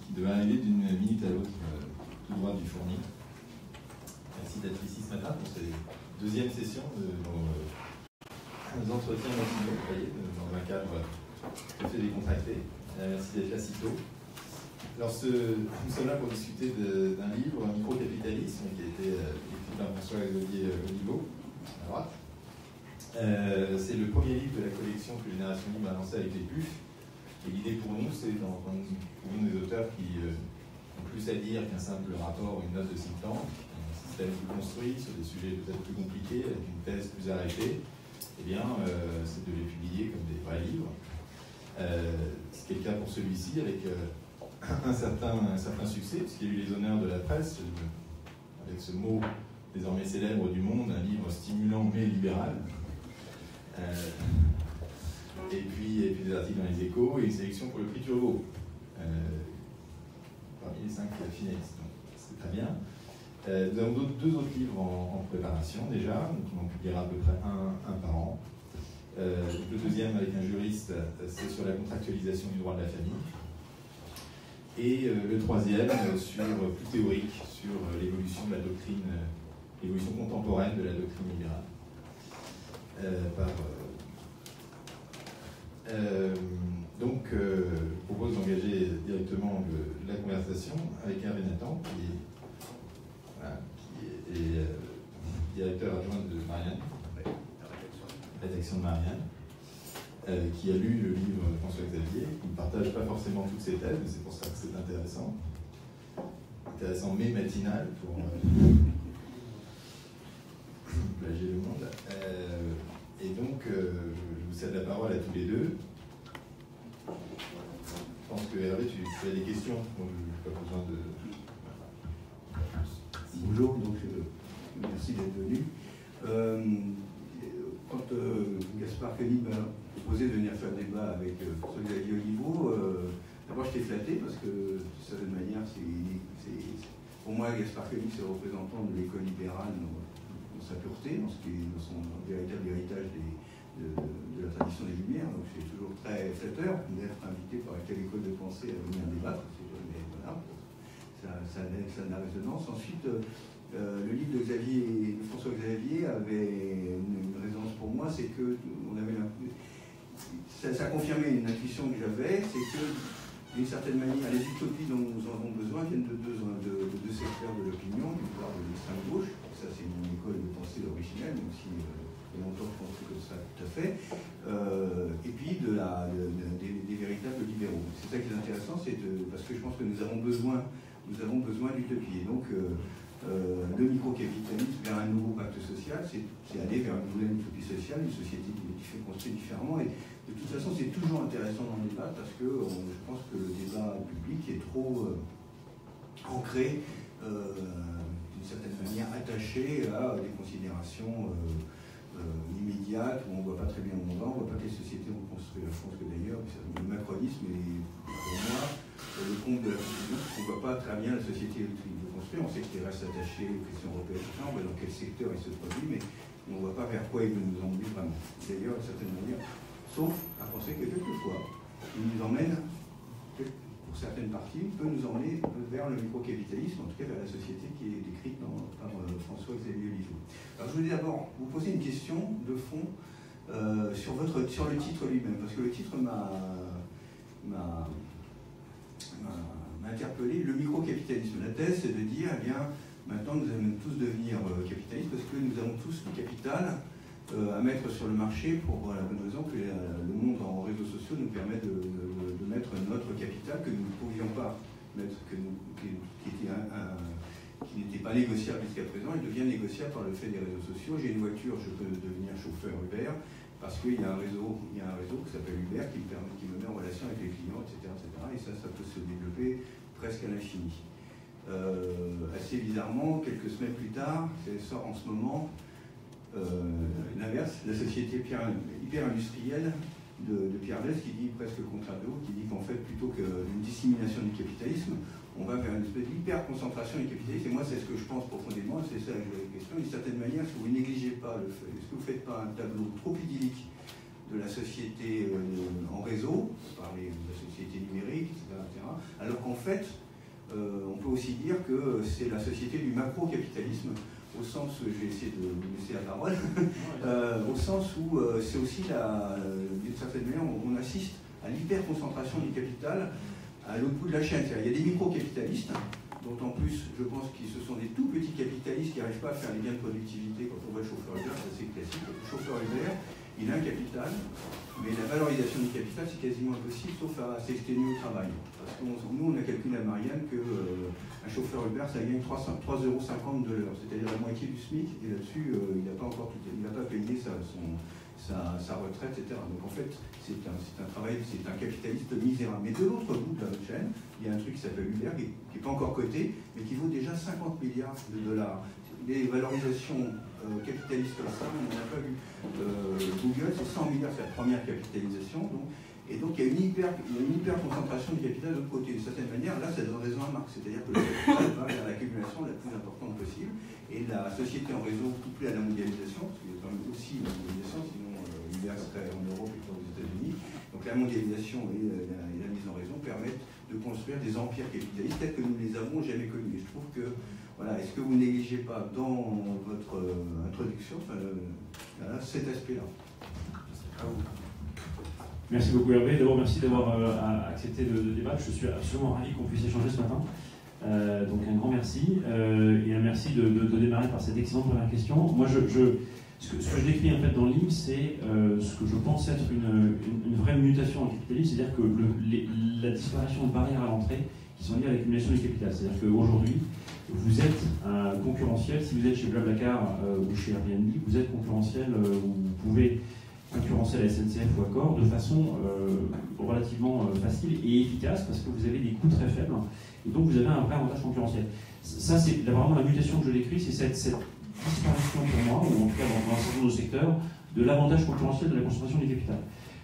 qui devait arriver d'une minute à l'autre, tout droit du fourni. Merci d'être ici ce matin pour cette deuxième session de nos entretiens dans un cadre tout à fait décontracté. Merci d'être là si tôt. Alors, nous sommes là pour discuter d'un livre, Microcapitalisme, qui a été écrit par François-Xavier Oliveau, à droite. C'est le premier livre de la collection que Génération Libre a lancé avec les PUF. Et l'idée pour nous, c'est quand nous trouvons des auteurs qui ont plus à dire qu'un simple rapport ou une note de think tank, un système plus construit sur des sujets peut-être plus compliqués, avec une thèse plus arrêtée, eh bien, c'est de les publier comme des vrais livres. Ce qui est le cas pour celui-ci, avec un certain succès, puisqu'il y a eu les honneurs de la presse, avec ce mot désormais célèbre du Monde, un livre stimulant mais libéral. Et puis des articles dans les Échos et une sélection pour le prix Turgot. Parmi les 5 finalistes, donc c'est très bien. Nous avons deux autres livres en préparation déjà, donc on en publiera à peu près un par an. Le deuxième, avec un juriste, c'est sur la contractualisation du droit de la famille. Et le troisième, plus théorique, sur l'évolution de la doctrine, l'évolution contemporaine de la doctrine libérale. Donc, je propose d'engager directement la conversation avec Hervé Nathan, qui est directeur adjoint de Marianne, rédaction de Marianne, qui a lu le livre de François-Xavier, qui ne partage pas forcément toutes ses thèses, mais c'est pour ça que c'est intéressant. Intéressant mais matinal pour plager le monde. Et donc, je vous cède la parole à tous les deux. Je pense que Hervé, tu as des questions, donc je n'ai pas besoin de... Bonjour, donc merci d'être venu. Quand Gaspard Koenig m'a proposé de venir faire le débat avec François-Xavier Oliveau, d'abord j'étais flatté parce que de certaine manière, pour moi, Gaspard Koenig, c'est le représentant de l'école libérale dans sa pureté, dans son véritable héritage de la tradition des Lumières. Donc c'est toujours très flatteur d'être invité par telle école de pensée à venir débattre. Mais voilà, ça a de la résonance. Ensuite, le livre de François-Xavier avait une résonance pour moi, c'est que ça confirmait une intuition que j'avais, c'est que d'une certaine manière, les utopies dont nous avons besoin viennent de deux secteurs de l'opinion, d'une part de l'extrême gauche, ça c'est mon école de pensée originelle, même si il y a longtemps je pensais comme ça tout à fait, et puis des véritables libéraux. C'est ça qui est intéressant, parce que je pense que nous avons besoin d'utopie. Et donc le microcapitalisme vers un nouveau pacte social, c'est aller vers une nouvelle utopie sociale, une société qui est construite différemment. Et de toute façon, c'est toujours intéressant d'en débattre parce que je pense que le débat public est trop ancré, d'une certaine manière attaché à des considérations immédiates où on ne voit pas très bien où on va, on ne voit pas que les sociétés vont construire. Je pense que d'ailleurs, le macronisme est pour moi le compte de la Constitution, parce qu'on ne voit pas très bien la société électrique de construire. On sait qu'il reste attaché aux questions européennes, on voit dans quel secteur il se produit, mais on ne voit pas vers quoi il veut nous emmener vraiment. D'ailleurs, d'une certaine manière, sauf à penser que quelquefois, il nous emmène, pour certaines parties, peut nous emmener vers le microcapitalisme, en tout cas vers la société qui est décrite par François-Xavier Oliveau. Alors je voulais d'abord vous poser une question de fond sur le titre lui-même, parce que le titre m'a interpellé. Le microcapitalisme, la thèse, c'est de dire, eh bien, maintenant nous allons tous devenir capitalistes parce que nous avons tous le capital à mettre sur le marché pour la bonne raison que le monde en réseaux sociaux nous permet de mettre notre capital que nous ne pouvions pas mettre, qui n'était pas négociable jusqu'à présent. Il devient négociable par le fait des réseaux sociaux. J'ai une voiture, je peux devenir chauffeur Uber parce qu'il y a un réseau qui s'appelle Uber qui me met en relation avec les clients, etc. Et ça peut se développer presque à l'infini. Assez bizarrement, quelques semaines plus tard, ça sort en ce moment l'inverse, la société hyper-industrielle de Pierre Lès qui dit presque le contrario, qui dit qu'en fait, plutôt qu'une dissémination du capitalisme, on va vers une espèce d'hyper-concentration du capitalisme. Et moi, c'est ce que je pense profondément, c'est ça la question. D'une certaine manière, est-ce que vous ne négligez pas le fait, est-ce que vous ne faites pas un tableau trop idyllique de la société en réseau, on parlait de la société numérique, etc., alors qu'en fait, fait, on peut aussi dire que c'est la société du macro-capitalisme, au sens, je vais essayer de vous laisser la parole, au sens où c'est aussi, d'une certaine manière, on assiste à l'hyperconcentration du capital à l'autre bout de la chaîne. Il y a des micro-capitalistes, dont en plus, je pense que ce sont des tout petits capitalistes qui n'arrivent pas à faire les gains de productivité quand on voit le chauffeur Uber, c'est assez classique. Le chauffeur Uber, il a un capital, mais la valorisation du capital, c'est quasiment impossible, sauf à s'exténuer au travail. Parce que nous, on a calculé à Marianne qu'un chauffeur Uber, ça gagne 3,50 € de l'heure, c'est-à-dire la moitié du SMIC, et là-dessus, il n'a pas payé sa retraite, etc. Donc en fait, c'est un travail, c'est un capitaliste misérable. Mais de l'autre bout de la chaîne, il y a un truc qui s'appelle Uber, qui n'est pas encore coté, mais qui vaut déjà 50 milliards de dollars. Les valorisations capitalistes comme ça, on n'en a pas vu. Google, c'est 100 milliards, c'est la première capitalisation. Et donc il y a une hyper concentration du capital de l'autre côté. D'une certaine manière, là, ça donne raison à Marx. C'est-à-dire que le capital va vers l'accumulation la plus importante possible. Et la société en réseau couplée à la mondialisation, parce qu'il y a quand même aussi une mondialisation, sinon Uber serait en Europe et pas aux États-Unis. Donc la mondialisation et la mise en réseau permettent de construire des empires capitalistes tels que nous les avons jamais connus. Et je trouve que, voilà, est-ce que vous négligez pas dans votre introduction cet aspect-là? Merci beaucoup Hervé. D'abord, merci d'avoir accepté de débattre. Je suis absolument ravi qu'on puisse échanger ce matin. Donc un grand merci. Et un merci de démarrer par cette excellente première question. Moi, ce que je décris en fait dans le livre, c'est ce que je pense être une vraie mutation dans le capitalisme, c'est-à-dire que la disparition de barrières à l'entrée qui sont liées à l'accumulation du capital. C'est-à-dire qu'aujourd'hui, vous êtes concurrentiel. Si vous êtes chez Blablacar ou chez Airbnb, vous êtes concurrentiel, vous pouvez concurrencer la SNCF ou Accor de façon relativement facile et efficace parce que vous avez des coûts très faibles et donc vous avez un vrai avantage concurrentiel. Ça, c'est vraiment la mutation que je décris, c'est cette disparition pour moi, ou en tout cas dans un certain nombre de secteurs, de l'avantage concurrentiel de la concentration du capital.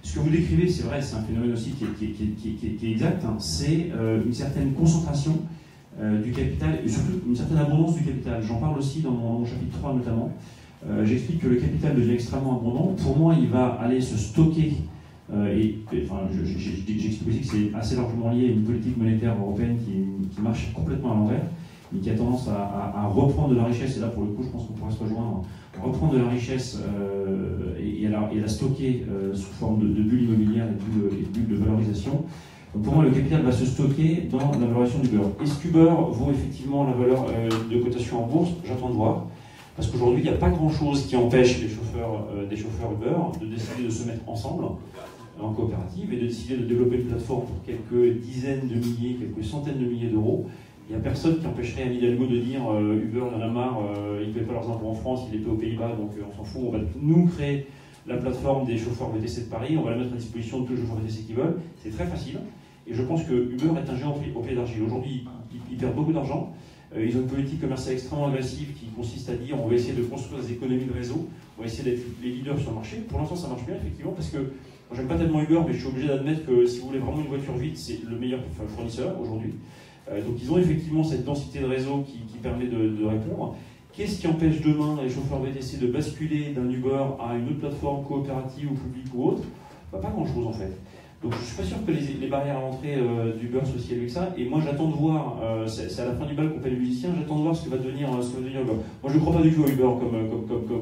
Ce que vous décrivez, c'est vrai, c'est un phénomène aussi qui est exact, hein, c'est une certaine concentration du capital et surtout une certaine abondance du capital. J'en parle aussi dans mon chapitre 3 notamment. J'explique que le capital devient extrêmement abondant. Pour moi, il va aller se stocker, j'explique aussi que c'est assez largement lié à une politique monétaire européenne qui marche complètement à l'envers, mais qui a tendance à reprendre de la richesse, et là pour le coup je pense qu'on pourrait se rejoindre, reprendre de la richesse et la stocker sous forme de bulles immobilières et de bulles de valorisation. Donc pour moi, le capital va se stocker dans la valorisation d'Uber. Est-ce qu'Uber vaut effectivement la valeur de cotation en bourse? J'attends de voir. Parce qu'aujourd'hui, il n'y a pas grand-chose qui empêche des chauffeurs Uber de décider de se mettre ensemble en coopérative et de décider de développer une plateforme pour quelques dizaines de milliers, quelques centaines de milliers d'euros. Il n'y a personne qui empêcherait Anne Hidalgo de dire Uber, il y en a marre, ils ne paient pas leurs impôts en France, ils les paient aux Pays-Bas, donc on s'en fout, on va nous créer la plateforme des chauffeurs VTC de Paris, on va la mettre à disposition de tous les chauffeurs VTC qui veulent. C'est très facile. Et je pense que Uber est un géant au pied d'argile. Aujourd'hui, ils perdent beaucoup d'argent. Ils ont une politique commerciale extrêmement agressive qui consiste à dire on va essayer de construire des économies de réseau, on va essayer d'être les leaders sur le marché. Pour l'instant, ça marche bien, effectivement, parce que moi, j'aime pas tellement Uber, mais je suis obligé d'admettre que si vous voulez vraiment une voiture vite, c'est le meilleur fournisseur aujourd'hui. Donc, ils ont effectivement cette densité de réseau qui permet de répondre. Qu'est-ce qui empêche demain les chauffeurs VTC de basculer d'un Uber à une autre plateforme coopérative ou publique ou autre? Pas grand-chose, en fait. Donc je ne suis pas sûr que les barrières à l'entrée d'Uber soient si élevées que ça. Et moi j'attends de voir, c'est à la fin du bal qu'on paie les musiciens, j'attends de voir ce que va devenir Uber. Moi je ne crois pas du tout à Uber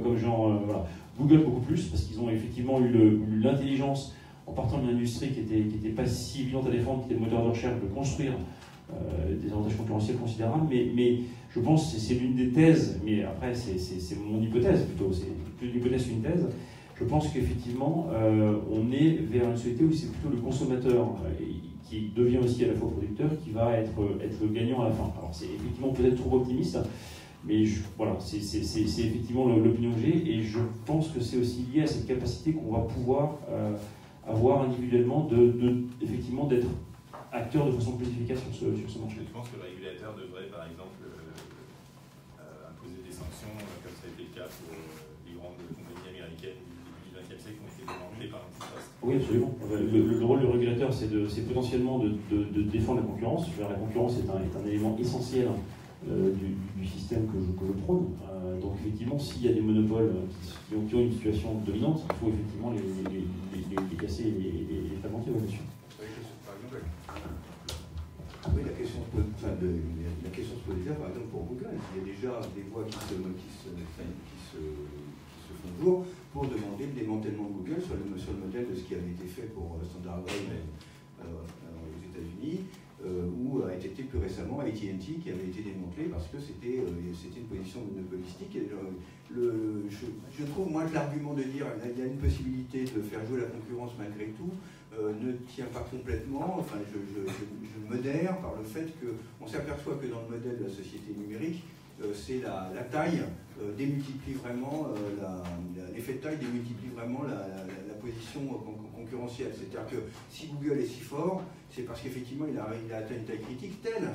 comme genre, voilà. Google beaucoup plus, parce qu'ils ont effectivement eu l'intelligence, en partant d'une industrie qui était pas si évidente à défendre, qui était le moteur de recherche, de construire des avantages concurrentiels considérables. Mais je pense que c'est l'une des thèses, mais après c'est mon hypothèse plutôt, c'est plus une hypothèse qu'une thèse. Je pense qu'effectivement, on est vers une société où c'est plutôt le consommateur qui devient aussi à la fois producteur qui va être gagnant à la fin. Alors c'est effectivement peut-être trop optimiste, mais voilà, c'est effectivement l'opinion que j'ai, et je pense que c'est aussi lié à cette capacité qu'on va pouvoir avoir individuellement effectivement d'être acteur de façon plus efficace sur ce marché. Je pense que le régulateur devrait par exemple imposer des sanctions, comme ça a été le cas pour les grandes compagnies américaines du XXe siècle qui ont été demandées par l'antitrust. Oui, absolument. Le rôle du régulateur, c'est potentiellement de défendre la concurrence. La concurrence est un élément essentiel du système que je prône. Donc effectivement, s'il y a des monopoles qui ont une situation dominante, il faut effectivement les casser et les fragmenter, bien sûr. Oui, la question la question se pose déjà, par exemple, pour Google. Il y a déjà des voix qui se font jour pour demander le démantèlement de Google sur le modèle de ce qui avait été fait pour Standard Oil aux États-Unis, ou a été plus récemment AT&T qui avait été démantelé parce que c'était une position monopolistique. Et je trouve, moi, que l'argument de dire qu'il y a une possibilité de faire jouer la concurrence malgré tout ne tient pas complètement. Enfin, je modère par le fait qu'on s'aperçoit que dans le modèle de la société numérique, c'est la taille démultiplie vraiment, l'effet de taille démultiplie vraiment la position concurrentielle. C'est-à-dire que si Google est si fort, c'est parce qu'effectivement il a atteint une taille critique telle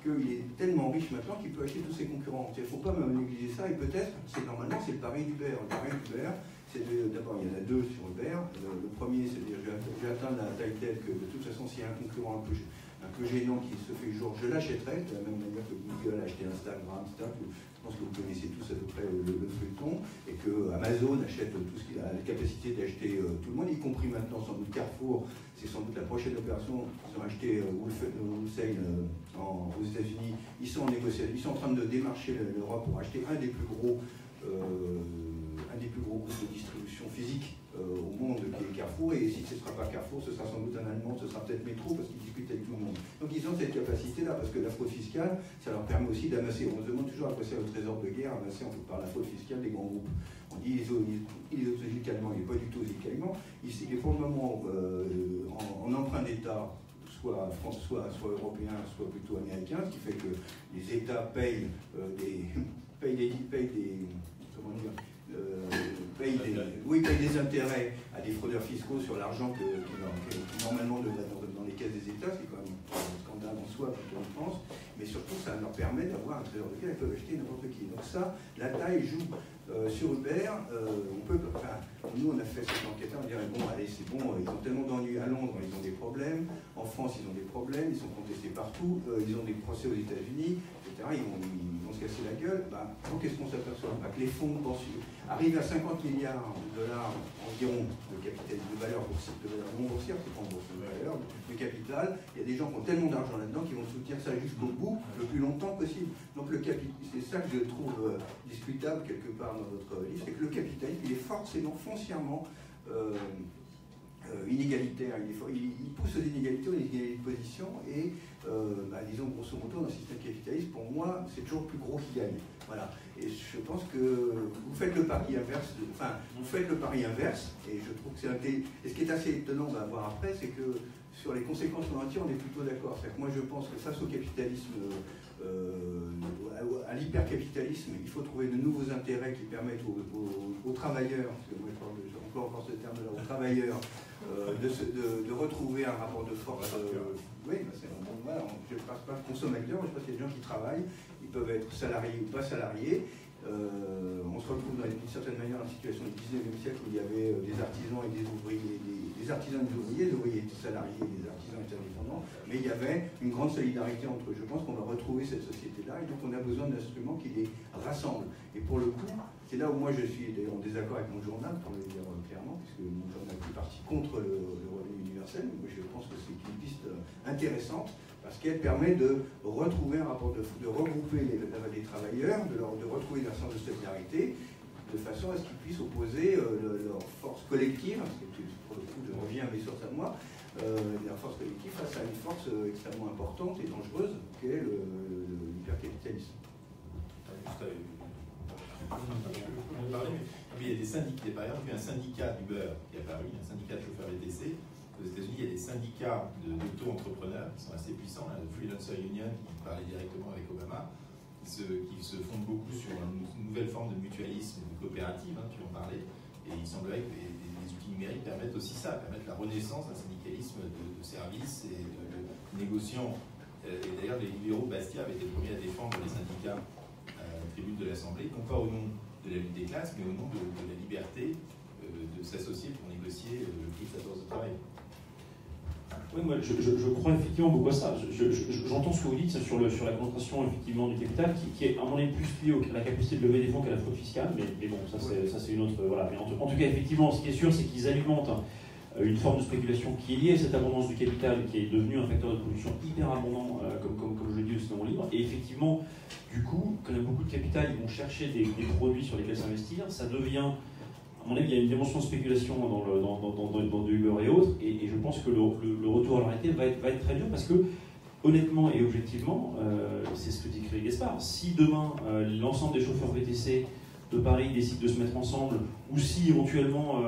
qu'il est tellement riche maintenant qu'il peut acheter tous ses concurrents. Il ne faut pas même négliger ça, et peut-être, normalement c'est le pari d'Uber. Le pari d'Uber, c'est d'abord, il y en a deux sur Uber. Le premier, c'est de dire j'ai atteint la taille telle que de toute façon s'il y a un concurrent un peu gênant qui se fait jour, je l'achèterai, de la même manière que Google a acheté Instagram, etc. Je pense que vous connaissez tous à peu près le feuilleton, et que Amazon achète tout ce qu'il a la capacité d'acheter tout le monde, y compris maintenant sans doute Carrefour. C'est sans doute la prochaine opération. Ils ont acheté Wholesale aux États-Unis. Ils sont en négociation, ils sont en train de démarcher l'Europe pour acheter un des plus gros groupes de distribution physique au monde, qui est Carrefour. Et si ce ne sera pas Carrefour, ce sera sans doute un Allemand, ce sera peut-être Métro, parce qu'ils discutent avec tout le monde. Donc ils ont cette capacité-là, parce que la fraude fiscale, ça leur permet aussi d'amasser. On se demande toujours à quoi sert le trésor de guerre, amassé par la fraude fiscale des grands groupes. On dit il est autosique allemand, il n'est pas du tout autosique allemand. Il est pour le moment en emprunt d'État, soit européen, soit plutôt américain, ce qui fait que les États payent des intérêts à des fraudeurs fiscaux sur l'argent qui normalement dans les caisses des États, c'est quand même un scandale en soi quand on y pense, mais surtout ça leur permet d'avoir un trésor de guerre, ils peuvent acheter n'importe qui. Donc ça, la taille joue. Sur Uber, nous on a fait cette enquête, on dirait bon allez c'est bon, ils ont tellement d'ennuis à Londres, ils ont des problèmes, en France ils ont des problèmes, ils sont contestés partout, ils ont des procès aux États-Unis, etc. Ils vont se casser la gueule. Donc qu'est-ce qu'on s'aperçoit? Que les fonds arrivent à 50 milliards de dollars environ de capital, de valeur non boursière, c'est pas en bourse, de valeur, de capital. Il y a des gens qui ont tellement d'argent là-dedans qui vont soutenir ça jusqu'au bout, le plus longtemps possible. Donc le capital, c'est ça que je trouve discutable quelque part dans votre livre, c'est que le capitalisme, il est forcément foncièrement inégalitaire, il pousse aux inégalités, aux inégalités de position, et disons grosso modo dans le système capitaliste, pour moi, c'est toujours le plus gros qui gagne. Voilà. Et je pense que vous faites le pari inverse, et je trouve que et ce qui est assez étonnant à voir après, c'est que sur les conséquences qu'on en tire, on est plutôt d'accord. C'est-à-dire que moi je pense que face au capitalisme, à l'hypercapitalisme, il faut trouver de nouveaux intérêts qui permettent aux travailleurs, parce que moi j'emploie encore ce terme-là, aux travailleurs, de retrouver un rapport de force. Oui, voilà, je ne passe pas de consommateurs, je pense qu'il y a des gens qui travaillent, ils peuvent être salariés ou pas salariés. On se retrouve d'une certaine manière dans la situation du 19e siècle où il y avait des artisans et des ouvriers, des artisans et des ouvriers, les ouvriers étaient salariés, les artisans étaient indépendants, mais il y avait une grande solidarité entre eux. Je pense qu'on va retrouver cette société-là, et donc on a besoin d'instruments qui les rassemblent. Et pour le coup, c'est là où moi je suis en désaccord avec mon journal, pour le dire clairement, puisque mon journal est parti contre le revenu universel. Moi je pense que c'est une piste intéressante, parce qu'elle permet de retrouver un rapport, de regrouper les travailleurs, de retrouver un sens de solidarité, de façon à ce qu'ils puissent opposer leur force collective, parce que pour le coup je reviens à mes sources à moi, la force collective face à une force extrêmement importante et dangereuse qu'est l'hypercapitalisme. Il y a des syndicats, par exemple, il y a un syndicat d'Uber qui est apparu, un syndicat de chauffeurs VTC. Aux États-Unis, il y a des syndicats d'auto-entrepreneurs qui sont assez puissants, la Freelancer Union qui parlait directement avec Obama, qui se fondent beaucoup sur une nouvelle forme de mutualisme, de coopérative, tu en parlais, et il semblerait que les outils numériques permettent aussi ça, permettent la renaissance d'un syndicalisme de services et de négociants. Et d'ailleurs, les libéraux Bastia avaient été les premiers à défendre les syndicats à la tribune de l'Assemblée, non pas au nom de la lutte des classes, mais au nom de la liberté de s'associer pour négocier le prix de sa force de travail. Oui, moi, je crois effectivement beaucoup à ça. J'entends ce que vous dites sur la concentration effectivement du capital, qui est à mon avis plus lié à la capacité de lever des fonds qu'à la fraude fiscale, mais bon, ça c'est une autre. Voilà. Mais en tout cas, effectivement, ce qui est sûr, c'est qu'ils alimentent une forme de spéculation qui est liée à cette abondance du capital, qui est devenue un facteur de production hyper abondant, comme je l'ai dit aussi dans mon livre. Et effectivement, du coup, quand il y a beaucoup de capital, ils vont chercher des produits sur lesquels s'investir. Ça devient, à mon avis, il y a une dimension de spéculation dans de Uber et autres. Et je pense que le retour à la réalité va être très dur parce que, honnêtement et objectivement, c'est ce que décrit Gaspard. Si demain, l'ensemble des chauffeurs VTC de Paris décident de se mettre ensemble, ou si éventuellement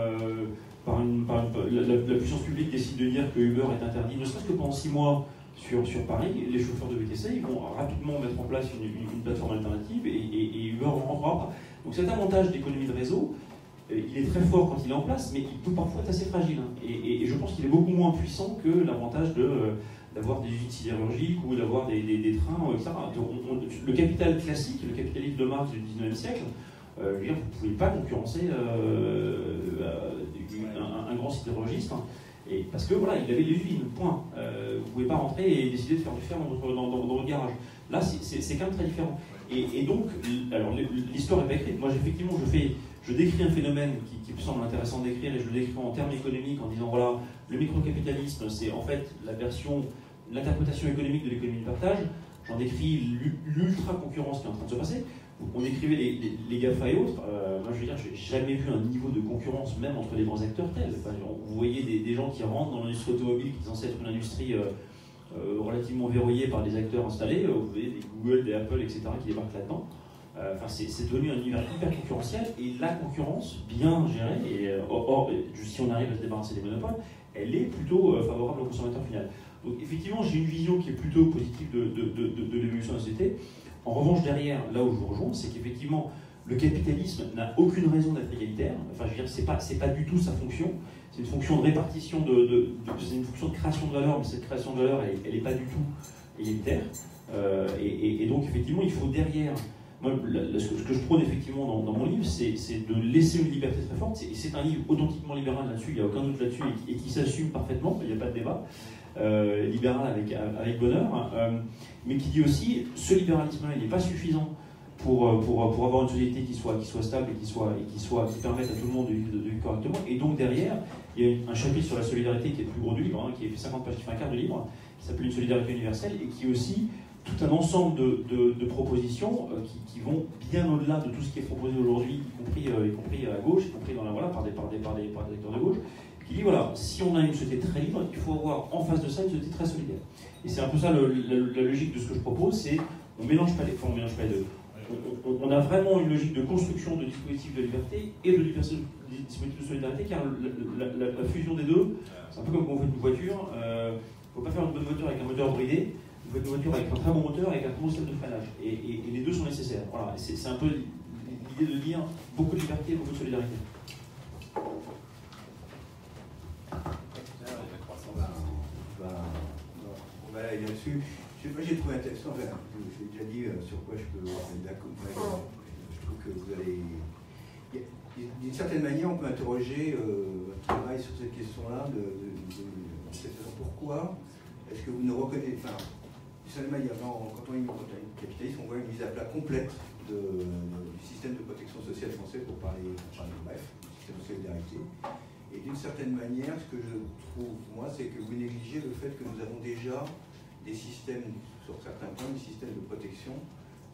la puissance publique décide de dire que Uber est interdit, ne serait-ce que pendant 6 mois sur Paris, les chauffeurs de VTC ils vont rapidement mettre en place une plateforme alternative et Uber rentrera. Donc cet avantage d'économie de réseau, il est très fort quand il est en place, mais il peut parfois être assez fragile. Et je pense qu'il est beaucoup moins puissant que l'avantage d'avoir des usines sidérurgiques ou d'avoir des trains, etc. Le capital classique, le capitalisme de Marx du 19e siècle, vous ne pouvez pas concurrencer un grand sidérurgiste, et parce que voilà, il avait les usines, point. Vous ne pouvez pas rentrer et décider de faire du fer dans votre garage. Là, c'est quand même très différent. Et donc, alors l'histoire n'est pas écrite. Moi, effectivement, je décris un phénomène qui me semble intéressant d'écrire, et je le décris en termes économiques en disant voilà, le microcapitalisme, c'est en fait l'interprétation économique de l'économie de partage. J'en décris l'ultra-concurrence qui est en train de se passer. On écrivait les GAFA et autres. Moi, je veux dire, je n'ai jamais vu un niveau de concurrence, même entre les grands acteurs tels. Enfin, vous voyez des gens qui rentrent dans l'industrie automobile qui est censée être une industrie relativement verrouillée par des acteurs installés. Vous voyez des Google, des Apple, etc. qui débarquent là-dedans. C'est devenu un univers hyper concurrentiel. Et la concurrence, bien gérée, et si on arrive à se débarrasser des monopoles, elle est plutôt favorable au consommateur final. Donc effectivement, j'ai une vision qui est plutôt positive de l'évolution de la société. En revanche, derrière, là où je vous rejoins, c'est qu'effectivement, le capitalisme n'a aucune raison d'être égalitaire. Enfin, je veux dire, c'est pas du tout sa fonction. C'est une fonction de répartition, c'est une fonction de création de valeur, mais cette création de valeur, elle n'est pas du tout égalitaire. Et donc, effectivement, il faut derrière. Moi, ce que je prône effectivement dans mon livre, c'est de laisser une liberté très forte. C'est un livre authentiquement libéral là-dessus, il n'y a aucun doute là-dessus, et qui s'assume parfaitement, il n'y a pas de débat. Libéral avec bonheur, mais qui dit aussi ce libéralisme-là, il n'est pas suffisant pour avoir une société qui soit stable et qui permette à tout le monde de vivre correctement. Et donc derrière, il y a un chapitre sur la solidarité qui est le plus gros du livre, qui fait 50 pages, qui fait un quart de livre, qui s'appelle Une solidarité universelle, et qui est aussi tout un ensemble de propositions qui vont bien au-delà de tout ce qui est proposé aujourd'hui, y compris à gauche, y compris par des acteurs de gauche, qui dit voilà, si on a une société très libre, il faut avoir en face de ça une société très solidaire. Et c'est un peu ça la logique de ce que je propose, c'est on mélange pas les deux. On a vraiment une logique de construction de dispositifs de liberté et de dispositifs de solidarité, car la fusion des deux, c'est un peu comme quand on fait une voiture. Il ne faut pas faire une bonne voiture avec un moteur bridé, il faut faire une voiture avec un très bon moteur et avec un très bon système de freinage. Et les deux sont nécessaires. Voilà. C'est un peu l'idée de dire beaucoup de liberté et beaucoup de solidarité. On va aller là-dessus. Moi, j'ai trouvé intéressant, j'ai déjà dit sur quoi je peux être d'accord. Je trouve que vous allez. D'une certaine manière, on peut interroger votre travail sur cette question-là, pourquoi est-ce que vous ne reconnaissez. Enfin, d'une certaine manière, quand on est capitaliste, on voit une mise à plat complète du système de protection sociale français, pour parler bref, du système de solidarité. Et d'une certaine manière, ce que je trouve, moi, c'est que vous négligez le fait que nous avons déjà des systèmes, sur certains points, des systèmes de protection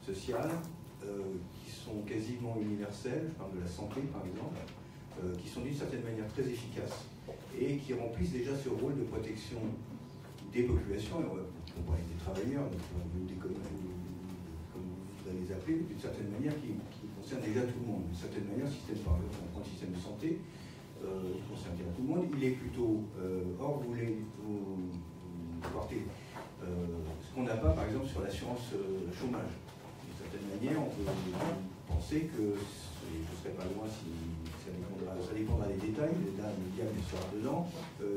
sociale qui sont quasiment universels, je parle de la santé par exemple, qui sont d'une certaine manière très efficaces et qui remplissent déjà ce rôle de protection des populations, et on va parler des travailleurs, comme vous voudrez les appeler, d'une certaine manière qui concerne déjà tout le monde. D'une certaine manière, par exemple, on prend le système de santé, qui concerne déjà tout le monde, il est plutôt. Or, vous portez ce qu'on n'a pas, par exemple, sur l'assurance chômage. D'une certaine manière, on peut penser que, je ne serais pas loin si ça dépendra des détails, là, le diable sera dedans,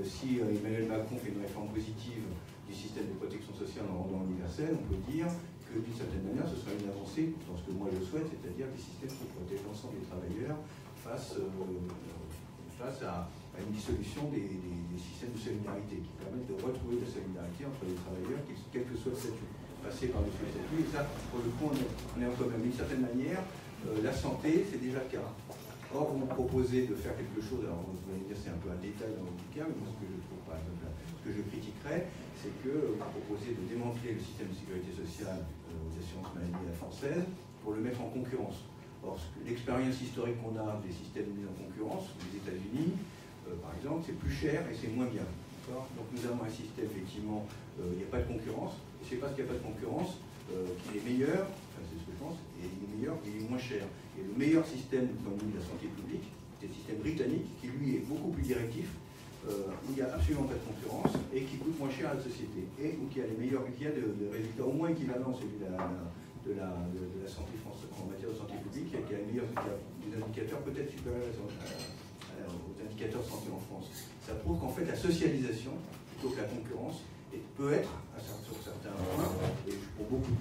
si Emmanuel Macron fait une réforme positive du système de protection sociale en rendant universel, on peut dire que d'une certaine manière, ce sera une avancée dans ce que moi je souhaite, c'est-à-dire des systèmes qui protègent l'ensemble des travailleurs face à une dissolution des systèmes de solidarité qui permettent de retrouver la solidarité entre les travailleurs, quel que soit le statut, passer par le statut. Et ça, pour le coup, on est en commun. D'une certaine manière, la santé, c'est déjà le cas. Or, vous proposez de faire quelque chose, alors vous allez me dire c'est un peu un détail dans le bouquin, mais moi ce que je trouve, par exemple, ce que je critiquerais, c'est que vous proposez de démanteler le système de sécurité sociale des assurances maladie à la française pour le mettre en concurrence. Or, l'expérience historique qu'on a des systèmes mis en concurrence, les États-Unis, par exemple, c'est plus cher et c'est moins bien. Donc nous avons un système, effectivement, il n'y a pas de concurrence, et c'est parce qu'il n'y a pas de concurrence qu'il est meilleur, enfin c'est ce que je pense, et il est meilleur et il est moins cher. Et le meilleur système du point de vue de la santé publique, c'est le système britannique, qui lui est beaucoup plus directif, où il n'y a absolument pas de concurrence, et qui coûte moins cher à la société, et où il y a les meilleurs, qui a de résultats au moins équivalents à celui de la santé française, en matière de santé publique, qui a des indicateurs peut-être supérieurs aux indicateurs de santé en France. Ça prouve qu'en fait la socialisation, plutôt que la concurrence, peut être, sur certains points, et pour beaucoup,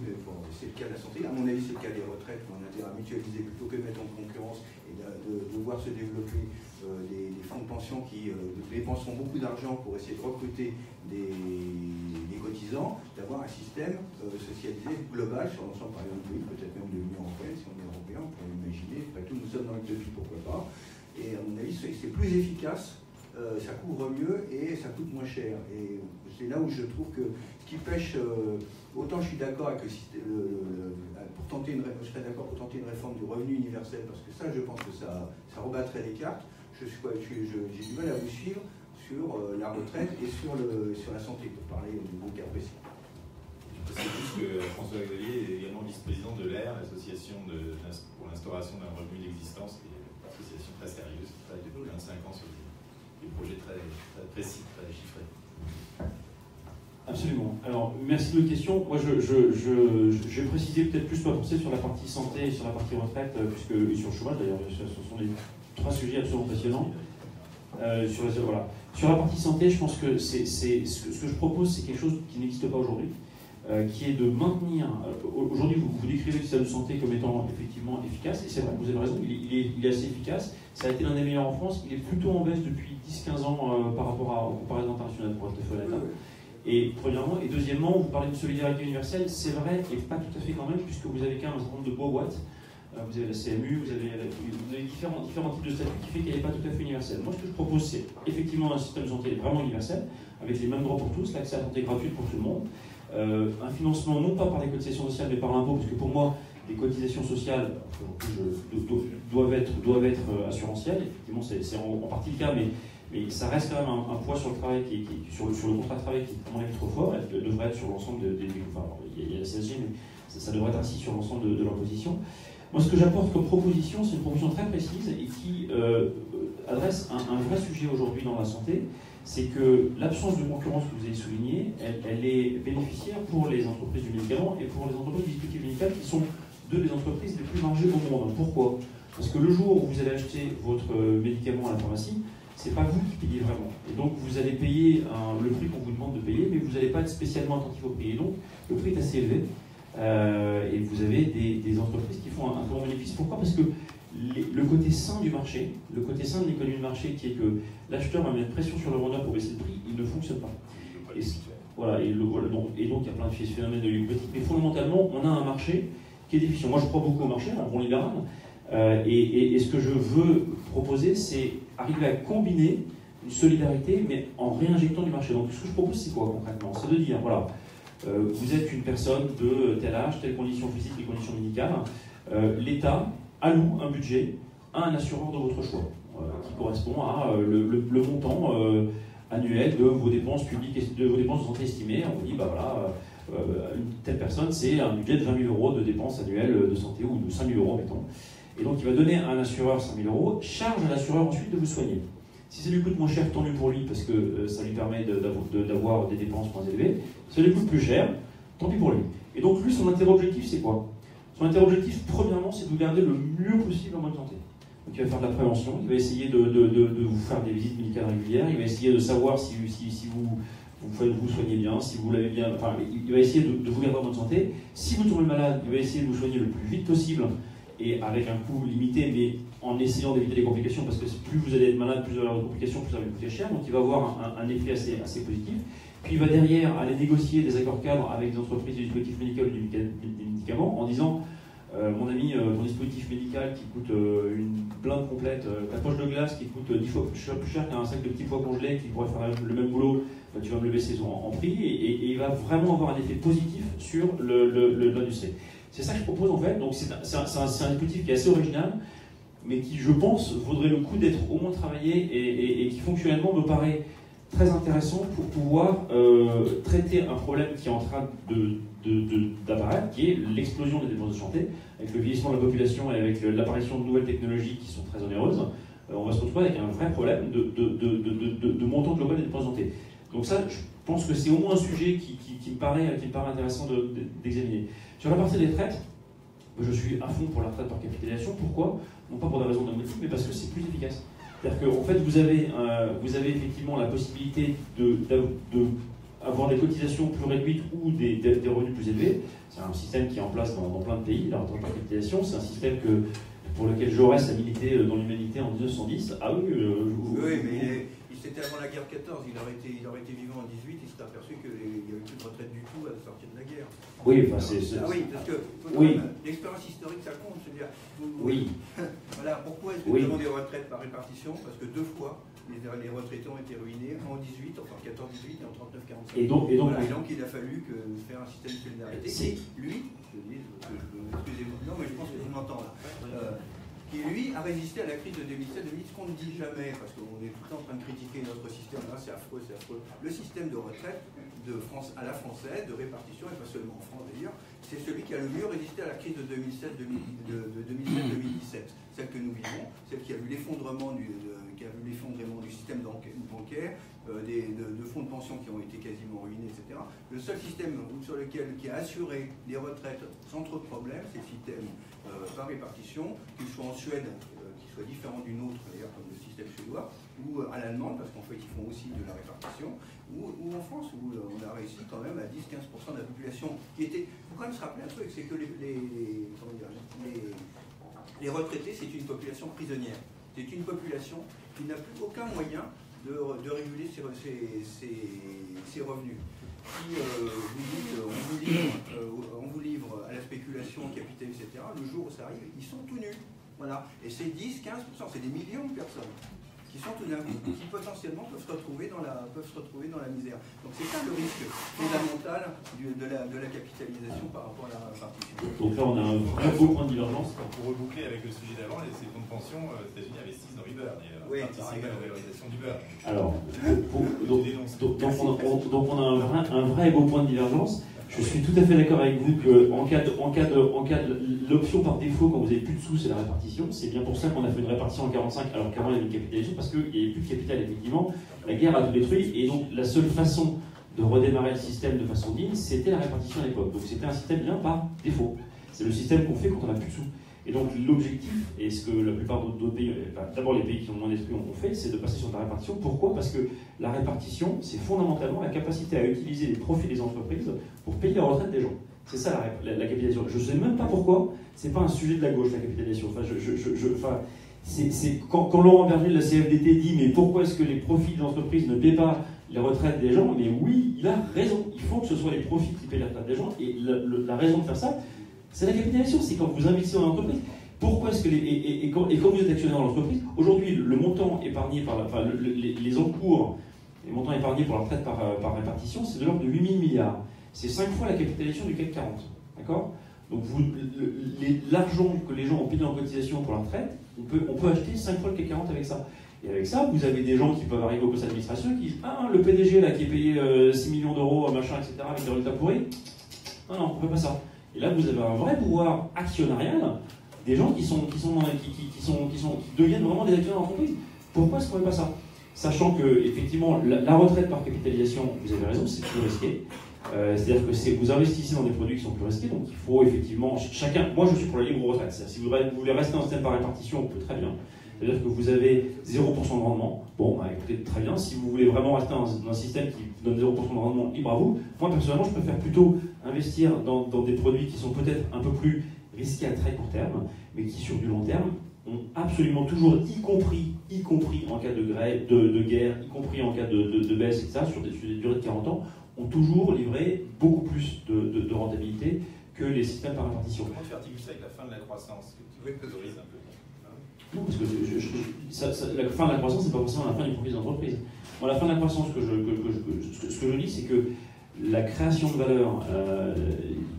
c'est le cas de la santé, à mon avis c'est le cas des retraites, où on a intérêt à mutualiser plutôt que de mettre en concurrence et de voir se développer des fonds de pension qui dépenseront beaucoup d'argent pour essayer de recruter des cotisants, d'avoir un système socialisé global sur l'ensemble, par exemple, du pays, peut-être même de l'Union européenne, si on est européen, on peut l'imaginer, après tout nous sommes dans l'utopie, pourquoi pas, et à mon avis c'est plus efficace. Ça couvre mieux et ça coûte moins cher. Et c'est là où je trouve que ce qui pêche, autant je suis d'accord avec je serais d'accord pour tenter une réforme du revenu universel, parce que ça, je pense que ça rebattrait les cartes. J'ai du mal à vous suivre sur la retraite et sur la santé, pour parler du bon cas précis. C'est juste que François-Xavier est également vice-président de l'AIR, l'association pour l'instauration d'un revenu d'existence, qui est une association très sérieuse qui travaille depuis 25 ans sur des projets très précis, très chiffrés. Absolument. Alors, merci de votre question. Moi, je vais préciser peut-être plus ma pensée sur la partie santé et sur la partie retraite, et sur le chômage d'ailleurs. Ce sont des trois sujets absolument passionnants. Sur la partie santé, je pense que ce que je propose, c'est quelque chose qui n'existe pas aujourd'hui, qui est de maintenir. Aujourd'hui, vous décrivez le système de santé comme étant effectivement efficace, et c'est vrai, vous avez raison, il est assez efficace. Ça a été l'un des meilleurs en France. Il est plutôt en baisse depuis 10-15 ans par rapport aux comparaisons internationales, pour être tout honnête. Et premièrement, et deuxièmement, vous parlez de solidarité universelle, c'est vrai, et pas tout à fait quand même, puisque vous avez quand même un certain nombre de boîtes. Vous avez la CMU, vous avez différents types de statuts qui fait qu'elle n'est pas tout à fait universelle. Moi, ce que je propose, c'est effectivement un système de santé vraiment universel, avec les mêmes droits pour tous, l'accès à la santé gratuite pour tout le monde, un financement non pas par les cotisations sociales, mais par l'impôt, parce que pour moi, les cotisations sociales doivent être assurantielles. Effectivement, c'est en partie le cas, mais ça reste quand même un poids sur le travail, sur le contrat de travail qui est, à mon avis, trop fort. Elle devrait être sur l'ensemble il y a la CSG, mais ça devrait être ainsi sur l'ensemble de l'imposition. Moi, ce que j'apporte comme proposition, c'est une proposition très précise et qui adresse un vrai sujet aujourd'hui dans la santé. C'est que l'absence de concurrence que vous avez soulignée, elle est bénéficiaire pour les entreprises du médicament et pour les entreprises du dispositif médical qui sont deux des entreprises les plus margées au monde. Pourquoi? Parce que le jour où vous allez acheter votre médicament à la pharmacie, c'est pas vous qui payez vraiment. Et donc vous allez payer le prix qu'on vous demande de payer, mais vous n'allez pas être spécialement attentif au prix. Et donc le prix est assez élevé. Et vous avez des entreprises qui font un bon bénéfice. Pourquoi? Parce que le côté sain du marché, le côté sain de l'économie de marché, qui est que l'acheteur va mettre pression sur le vendeur pour baisser le prix, il ne fonctionne pas. Et donc il y a plein de phénomènes de politique, mais fondamentalement, on a un marché qui est déficient. Moi, je crois beaucoup au marché, un bon libéral, et ce que je veux proposer, c'est arriver à combiner une solidarité, mais en réinjectant du marché. Donc, ce que je propose, c'est quoi concrètement? C'est de dire, voilà, vous êtes une personne de tel âge, telle condition physique, telle condition médicale, l'État alloue un budget à un assureur de votre choix, qui correspond à le montant annuel de vos dépenses publiques et de vos dépenses de santé estimées. On vous dit, bah voilà, une telle personne, c'est un budget de 20 000 € de dépenses annuelles de santé, ou de 5 000 €, mettons. Et donc il va donner à un assureur 5 000 €, charge à l'assureur ensuite de vous soigner. Si ça lui coûte moins cher, tant mieux pour lui, parce que ça lui permet d'avoir des dépenses moins élevées. Si ça lui coûte plus cher, tant pis pour lui. Et donc lui, son intérêt objectif, c'est quoi? Son intérêt objectif, premièrement, c'est de vous garder le mieux possible en bonne santé. Donc il va faire de la prévention, il va essayer de vous faire des visites médicales régulières, il va essayer de savoir si vous soignez bien, si vous l'avez bien, enfin, il va essayer de vous garder en bonne santé. Si vous tombez malade, il va essayer de vous soigner le plus vite possible, et avec un coût limité, mais en essayant d'éviter les complications, parce que plus vous allez être malade, plus vous allez avoir de complications, plus ça va vous coûter cher, donc il va avoir un effet assez positif. Puis il va derrière aller négocier des accords cadres avec des entreprises du dispositif médical ou des médicaments en disant mon ami, ton dispositif médical qui coûte une blinde complète, ta poche de glace qui coûte 10 fois plus cher qu'un sac de petits pois congelés qui pourrait faire le même boulot, tu vas me le baisser en prix et il va vraiment avoir un effet positif sur l'industrie. C'est ça que je propose en fait, donc c'est un dispositif qui est assez original, mais qui, je pense, vaudrait le coup d'être au moins travaillé et qui fonctionnellement me paraît très intéressant pour pouvoir traiter un problème qui est en train d'apparaître, qui est l'explosion des dépenses de santé, avec le vieillissement de la population et avec l'apparition de nouvelles technologies qui sont très onéreuses. On va se retrouver avec un vrai problème de montant global des dépenses de santé. Donc ça, je pense que c'est au moins un sujet qui me paraît intéressant d'examiner. Sur la partie des retraites, je suis à fond pour la retraite par capitalisation. Pourquoi? Non pas pour des raisons de motif, mais parce que c'est plus efficace. C'est-à-dire qu'en fait, vous avez effectivement la possibilité d'avoir des cotisations plus réduites ou des revenus plus élevés. C'est un système qui est en place dans plein de pays. La retraite par capitalisation, c'est un système pour lequel Jaurès a milité dans l'humanité en 1910. Ah oui, oui, mais c'était avant la guerre 14, il aurait été vivant en 18, il s'est aperçu qu'il n'y avait plus de retraite du tout à la sortie de la guerre. Oui, enfin oui, parce que oui. L'expérience historique, ça compte. C'est-à-dire, oui. Voilà, pourquoi est-ce que nous avons des retraites par répartition? Parce que 2 fois, les retraités ont été ruinés en 18, en 14-18 et en 39-45. Et donc il a fallu faire un système de solidarité. Et lui, excusez-moi, non mais je pense que je m'entends là. Qui lui a résisté à la crise de 2007-2008, ce qu'on ne dit jamais, parce qu'on est tout le temps en train de critiquer notre système, là c'est affreux, c'est affreux. Le système de retraite de France à la française, de répartition, et pas seulement en France d'ailleurs, c'est celui qui a le mieux résisté à la crise de 2007-2017, celle que nous vivons, celle qui a vu l'effondrement du système bancaire, de fonds de pension qui ont été quasiment ruinés, etc. Le seul système qui a assuré les retraites sans trop de problèmes, c'est le système par répartition, qu'il soit en Suède, qui soit différent d'une autre, d'ailleurs comme le système suédois, ou à l'allemande, parce qu'en fait ils font aussi de la répartition, ou en France, où on a réussi quand même à 10-15% de la population qui était... Il faut quand même se rappeler un truc, c'est que les retraités, c'est une population prisonnière. C'est une population qui n'a plus aucun moyen de réguler ses revenus. Si on vous livre à la spéculation, au capital, etc., le jour où ça arrive, ils sont tout nus. Voilà. Et c'est 10-15%, c'est des millions de personnes qui sont tout d'un coup, qui potentiellement peuvent se retrouver dans la misère. Donc c'est ça le risque fondamental de la capitalisation par rapport à la répartition. Donc là, on a un vrai beau point de divergence. Pour reboucler avec le sujet d'avant, ces fonds de pension, aux États-Unis investissent dans l'Uber, et participent à la valorisation d'Uber. Alors, donc on a un vrai et beau point de divergence. Je suis tout à fait d'accord avec vous qu'en cas de l'option par défaut, quand vous n'avez plus de sous, c'est la répartition. C'est bien pour ça qu'on a fait une répartition en 45, alors qu'avant il y avait une capitalisation, parce qu'il n'y avait plus de capital, effectivement. La guerre a tout détruit, et donc la seule façon de redémarrer le système de façon digne, c'était la répartition à l'époque. Donc c'était un système bien par défaut. C'est le système qu'on fait quand on n'a plus de sous. Et donc l'objectif, et ce que la plupart d'autres pays, d'abord les pays qui ont moins d'esprit ont fait, c'est de passer sur la répartition. Pourquoi? Parce que la répartition, c'est fondamentalement la capacité à utiliser les profits des entreprises pour payer la retraite des gens. C'est ça la capitalisation. Je ne sais même pas pourquoi, c'est pas un sujet de la gauche, la capitalisation. Quand Laurent Berger de la CFDT dit mais pourquoi est-ce que les profits des entreprises ne paient pas les retraites des gens, mais oui, il a raison. Il faut que ce soit les profits qui paient les retraites des gens, et la raison de faire ça, c'est la capitalisation, c'est quand vous investissez dans l'entreprise. Pourquoi est-ce que quand vous êtes actionnaire dans l'entreprise, aujourd'hui le montant épargné par les encours, les montants épargnés pour la retraite par répartition, c'est de l'ordre de 8 000 milliards. C'est 5 fois la capitalisation du CAC 40. D'accord? Donc l'argent que les gens ont payé en cotisation pour la retraite, on peut acheter 5 fois le CAC 40 avec ça. Et avec ça, vous avez des gens qui peuvent arriver au conseil d'administration et qui disent ah, le PDG là, qui est payé 6 millions d'euros, machin, etc., avec des résultats pourris, non, on ne fait pas ça. Et là, vous avez un vrai pouvoir actionnarial des gens qui deviennent vraiment des actionnaires d'entreprise. Pourquoi est-ce qu'on ne fait pas ça? Sachant que, effectivement, la retraite par capitalisation, vous avez raison, c'est plus risqué. C'est-à-dire que vous investissez dans des produits qui sont plus risqués, donc il faut effectivement chacun. Moi, je suis pour la libre retraite. Si vous voulez rester dans un système par répartition, on peut très bien. C'est-à-dire que vous avez 0% de rendement. Bon, bah, écoutez, très bien. Si vous voulez vraiment rester dans un système qui vous donne 0% de rendement, libre à vous. Moi, personnellement, je préfère plutôt investir dans des produits qui sont peut-être un peu plus risqués à très court terme, mais qui, sur du long terme, ont absolument toujours, y compris en cas de grève, de guerre, y compris en cas de baisse, etc., sur des durées de 40 ans, ont toujours livré beaucoup plus de rentabilité que les systèmes par répartition. Comment tu articules ça avec la fin de la croissance que tu autorises un peu? Non, parce que la fin de la croissance, c'est pas forcément la fin du profit d'entreprise. Moi, la fin de la croissance, ce que je dis, c'est que la création de valeur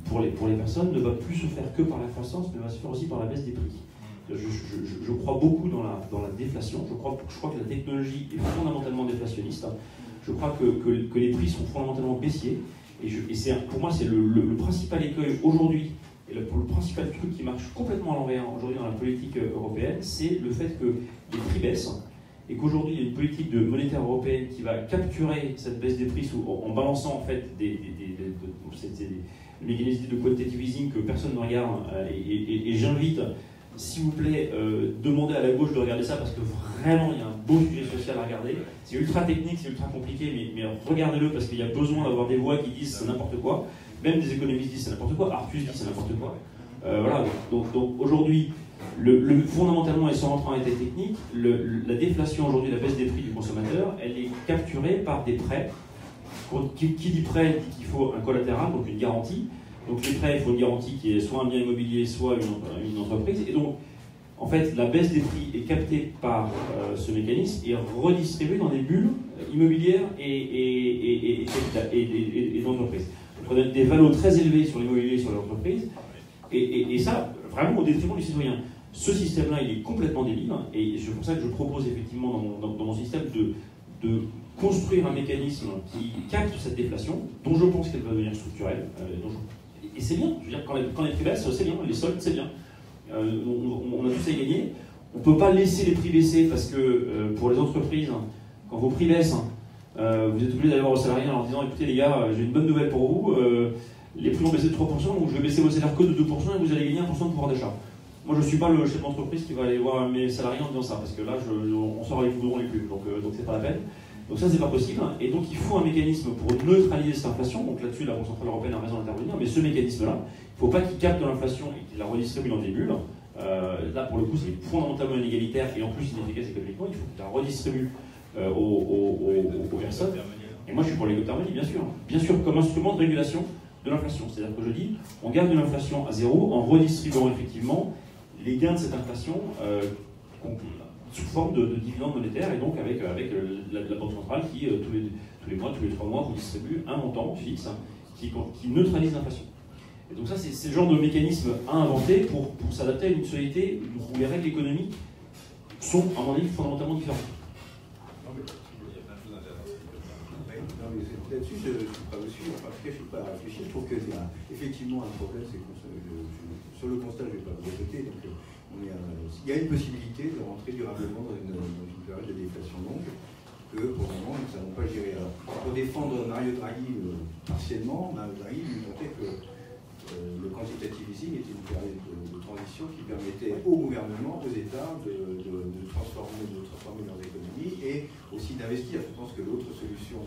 pour les personnes ne va plus se faire que par la croissance, mais va se faire aussi par la baisse des prix. Je crois beaucoup dans la déflation. Je crois que la technologie est fondamentalement déflationniste. Je crois que les prix sont fondamentalement baissiers. Et pour moi, c'est le principal écueil aujourd'hui, et le principal truc qui marche complètement à l'envers aujourd'hui dans la politique européenne, c'est le fait que les prix baissent, et qu'aujourd'hui, il y a une politique monétaire européenne qui va capturer cette baisse des prix en balançant en fait des mécanismes de quantitative easing que personne ne regarde. Et j'invite, s'il vous plaît, demandez à la gauche de regarder ça, parce que vraiment, il y a un beau sujet social à regarder. C'est ultra technique, c'est ultra compliqué, mais regardez-le, parce qu'il y a besoin d'avoir des voix qui disent c'est n'importe quoi. Même des économistes disent c'est n'importe quoi, Artus dit c'est n'importe quoi. Voilà, donc aujourd'hui, fondamentalement, et sans rentrer en détail technique, la déflation aujourd'hui, la baisse des prix du consommateur, elle est capturée par des prêts. Qui dit prêt dit qu'il faut un collatéral, donc une garantie. Donc les prêts, il faut une garantie qui est soit un bien immobilier, soit une entreprise. Et donc, en fait, la baisse des prix est captée par ce mécanisme et redistribuée dans des bulles immobilières et d'entreprises. Donc on a des valeurs très élevés sur l'immobilier et sur l'entreprise. Et ça, vraiment au détriment du citoyen. Ce système-là, il est complètement débile. Et c'est pour ça que je propose effectivement dans mon système de construire un mécanisme qui capte cette déflation, dont je pense qu'elle va devenir structurelle. Et c'est bien, je veux dire, quand les prix baissent, c'est bien, les soldes, c'est bien. On a tous à y gagner. On ne peut pas laisser les prix baisser parce que pour les entreprises, quand vos prix baissent, vous êtes obligé d'aller voir aux salariés en leur disant écoutez les gars, j'ai une bonne nouvelle pour vous, les prix ont baissé de 3%, donc je vais baisser vos salaires que de 2% et vous allez gagner 1% de pouvoir d'achat. Moi je ne suis pas le chef d'entreprise qui va aller voir mes salariés en disant ça, parce que là on sort avec vous les plus, donc c'est pas la peine. Donc ça c'est pas possible, et donc il faut un mécanisme pour neutraliser cette inflation. Donc là-dessus la Banque Centrale Européenne a raison d'intervenir, mais ce mécanisme-là, il ne faut pas qu'il capte de l'inflation et qu'il la redistribue dans des bulles. Là pour le coup c'est fondamentalement inégalitaire et en plus inefficace économiquement. Il faut qu'il la redistribue aux personnes. Et moi je suis pour l'éco-thermie, bien sûr, comme instrument de régulation de l'inflation. C'est-à-dire que je dis, on garde de l'inflation à zéro en redistribuant effectivement les gains de cette inflation sous forme de dividendes monétaires, et donc avec la Banque centrale qui tous les mois, tous les 3 mois, vous distribue un montant fixe qui neutralise l'inflation. Et donc ça, c'est le genre de mécanisme à inventer pour s'adapter à une société où les règles économiques sont, à mon avis, fondamentalement différentes. Là-dessus, je ne suis pas aussi, enfin, en tout cas, je ne suis pas réfléchi. Je trouve qu'il y a effectivement un problème, c'est que sur le constat, je ne vais pas vous répéter, donc il y a une possibilité de rentrer durablement dans une période de déflation longue, que pour le moment, nous ne savons pas gérer. Alors, pour défendre Mario Draghi partiellement, Mario Draghi lui montrait que le quantitative easing était une période de transition qui permettait au gouvernement, aux États, de transformer leurs économies et aussi d'investir. Je pense que l'autre solution,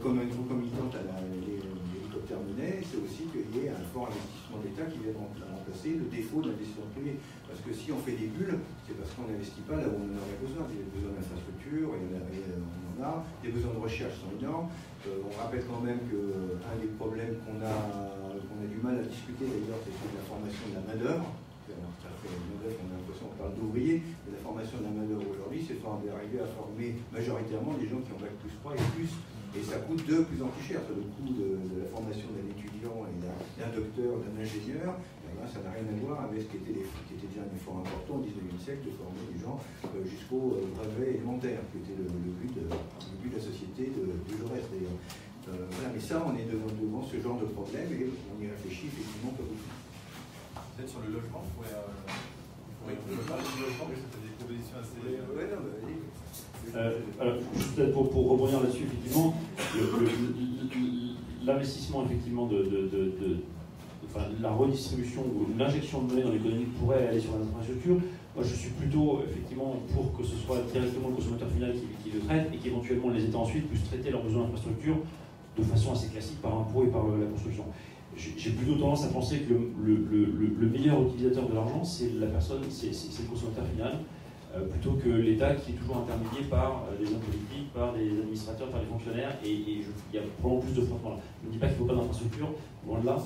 comme une concomitante à l'hélicoptère monnaie, c'est aussi qu'il y ait un fort investissement d'État qui vienne remplacer le défaut de l'investissement privé. Parce que si on fait des bulles, c'est parce qu'on n'investit pas là où on en aurait besoin. Il y a besoin d'infrastructures, on en a, des besoins de recherche sont énormes. On rappelle quand même qu'un des problèmes qu'on a du mal à discuter d'ailleurs, c'est la formation de la main-d'œuvre. On a l'impression qu'on parle d'ouvriers, mais la formation de la main-d'œuvre aujourd'hui, c'est d'arriver à former majoritairement des gens qui ont bac plus 3 et plus. Et ça coûte de plus en plus cher. Le coût de la formation d'un étudiant et d'un docteur, d'un ingénieur, ça n'a rien à voir avec ce qui était déjà un effort important au XIXe siècle de former des gens jusqu'au brevet élémentaire, qui était le but de la société de Jaurès d'ailleurs. Voilà, mais ça, on est devant ce genre de problème et on y réfléchit effectivement pas beaucoup. Peut-être sur le logement, on pourrait parler du logement, mais c'était des propositions assez. Ouais, non, mais allez. Alors, juste peut-être pour rebondir là-dessus, effectivement, l'investissement effectivement enfin, la redistribution ou l'injection de monnaie dans l'économie pourrait aller sur l'infrastructure. Moi, je suis plutôt effectivement pour que ce soit directement le consommateur final qui le traite et qu'éventuellement les États ensuite puissent traiter leurs besoins d'infrastructure de façon assez classique par l'impôt et par la construction. J'ai plutôt tendance à penser que le meilleur utilisateur de l'argent, c'est la personne, c'est le consommateur final. plutôt que l'État qui est toujours intermédié par des hommes politiques, par des administrateurs, par des fonctionnaires, et il y a probablement plus de frottement là. Je ne dis pas qu'il ne faut pas d'infrastructure, loin de là,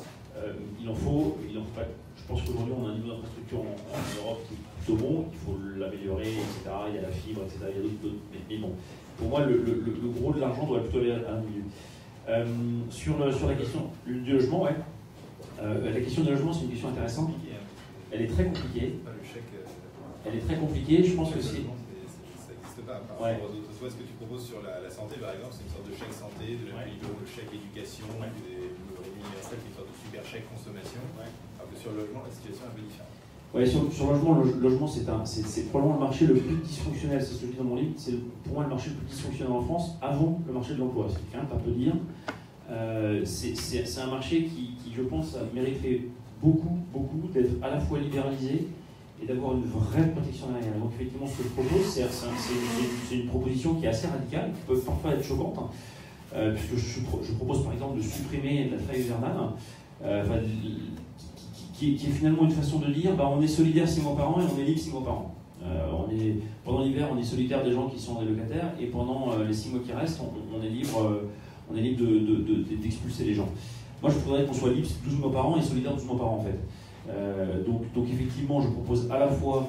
il en faut pas. Je pense qu'aujourd'hui on a un niveau d'infrastructure en Europe qui est plutôt bon, il faut l'améliorer, etc. Il y a la fibre, etc. Il y a d'autres, mais bon, pour moi le gros de l'argent doit plutôt aller à un milieu. Sur la question du logement, ouais. La question du logement, c'est une question intéressante. Elle est très compliquée. Elle est très compliquée. Je pense que c'est. Ça n'existe pas. Par ouais. rapport aux autres fois, ce que tu proposes sur la santé, par exemple, c'est une sorte de chèque santé, de le chèque éducation, de rémunération, qui est une sorte de super chèque consommation. Alors que sur le logement, la situation est un peu différente. Ouais, sur le logement, c'est probablement le marché le plus dysfonctionnel, c'est ce que je dis dans mon livre, c'est pour moi le marché le plus dysfonctionnel en France avant le marché de l'emploi, c'est quand même un peu dire. C'est un marché qui, je pense, mériterait beaucoup d'être à la fois libéralisé et d'avoir une vraie protection derrière. Donc effectivement, ce que je propose, c'est une proposition qui est assez radicale, qui peut parfois être choquante, puisque je propose par exemple de supprimer la trêve hivernale, qui est finalement une façon de dire on est solidaire 6 mois par an et on est libre 6 mois par an. Pendant l'hiver, on est solidaire des gens qui sont des locataires, et pendant les 6 mois qui restent, on est libre d'expulser les gens. Moi, je voudrais qu'on soit libre 12 mois par an et solidaire 12 mois par an, en fait. Donc effectivement, je propose à la fois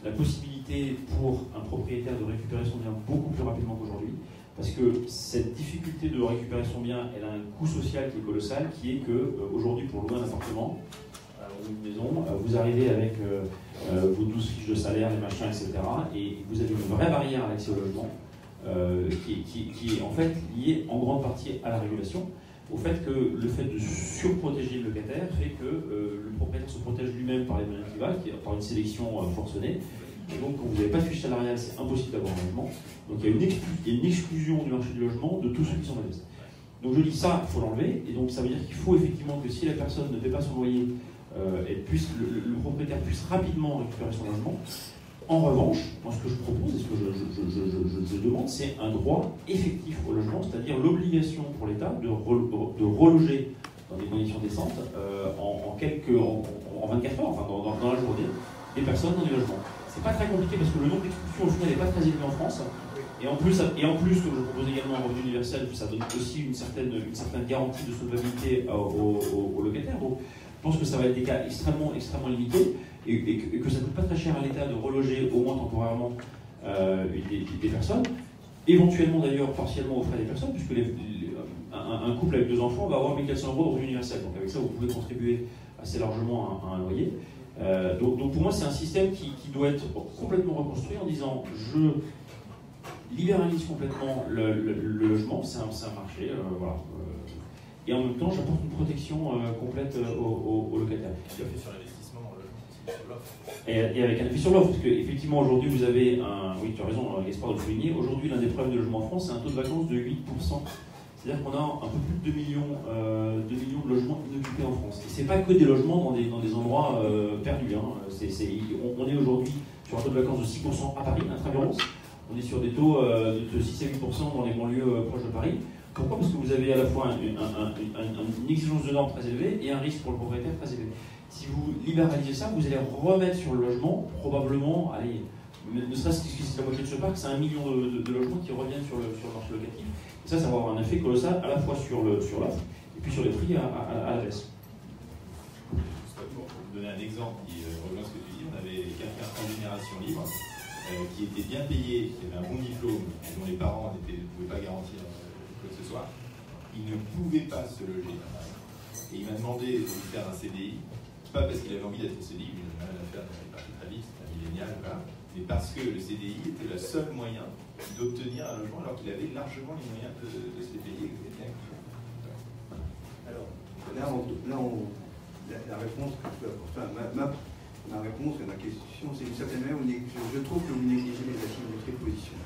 la possibilité pour un propriétaire de récupérer son bien beaucoup plus rapidement qu'aujourd'hui, parce que cette difficulté de récupérer son bien, elle a un coût social qui est colossal, qui est que aujourd'hui, pour louer un appartement ou une maison, vous arrivez avec vos 12 fiches de salaire, les machins, etc., et vous avez une vraie barrière à l'accès au logement, qui est en fait liée en grande partie à la régulation, au fait que le fait de surprotéger le locataire fait que le propriétaire se protège lui-même par les moyens qu'il va, par une sélection forcenée. Et donc, quand vous n'avez pas de fiche salariale, c'est impossible d'avoir un logement. Donc, il y a une exclusion du marché du logement de tous ceux qui sont modestes. Donc, je dis ça, il faut l'enlever. Et donc, ça veut dire qu'il faut effectivement que si la personne ne paie pas son loyer, le propriétaire puisse rapidement récupérer son logement. En revanche, moi, ce que je propose et ce que je demande, c'est un droit effectif au logement, c'est-à-dire l'obligation pour l'État de reloger dans des conditions décentes en 24 heures, enfin dans la journée, des personnes dans des logements. C'est pas très compliqué parce que le nombre d'expulsions au final n'est pas très élevé en France. Et en plus, comme je propose également un revenu universel, ça donne aussi une certaine garantie de solvabilité aux locataires. Donc, je pense que ça va être des cas extrêmement limités et que ça ne coûte pas très cher à l'État de reloger au moins temporairement des personnes, éventuellement d'ailleurs partiellement aux frais des personnes, puisque un couple avec 2 enfants va avoir 1 400 € de revenu universel. Donc avec ça, vous pouvez contribuer assez largement à un loyer. Donc pour moi, c'est un système qui doit être complètement reconstruit en disant je libéralise complètement le logement, c'est un marché, voilà. Et en même temps, j'apporte une protection complète aux locataires. Tu as fait sur l'investissement dans le logement, sur l'offre. Et avec un effet sur l'offre, parce qu'effectivement, aujourd'hui, vous avez oui, tu as raison, Gaspard de le souligner, aujourd'hui, l'un des problèmes de logement en France, c'est un taux de vacances de 8%. C'est-à-dire qu'on a un peu plus de 2 millions de logements inoccupés en France. Et ce n'est pas que des logements dans des endroits perdus. Hein. On est aujourd'hui sur un taux de vacances de 6% à Paris, intramuros. On est sur des taux de 6 à 8% dans les banlieues proches de Paris. Pourquoi ? Parce que vous avez à la fois une exigence de normes très élevée et un risque pour le propriétaire très élevé. Si vous libéralisez ça, vous allez remettre sur le logement, probablement, allez, ne serait-ce que si la moitié de ce parc, c'est 1 million de logements qui reviennent sur le marché locatif. Et ça va avoir un effet colossal à la fois sur l'offre et puis sur les prix à la baisse. Pour vous donner un exemple qui rejoint ce que tu dis, on avait quelqu'un en génération libre qui était bien payé, qui avait un bon diplôme, et dont les parents ne pouvaient pas garantir quoi que ce soit. Il ne pouvait pas se loger. Et il m'a demandé de lui faire un CDI, pas parce qu'il avait envie d'être au CDI, mais il avait rien à faire, il est parti très vite, c'est un millénial, voilà, mais parce que le CDI était le seul moyen d'obtenir un logement alors qu'il avait largement les moyens de se les payer. Alors, la réponse que je peux apporter, ma réponse et ma question, c'est d'une certaine manière, je trouve que vous négligez les asymétries de position.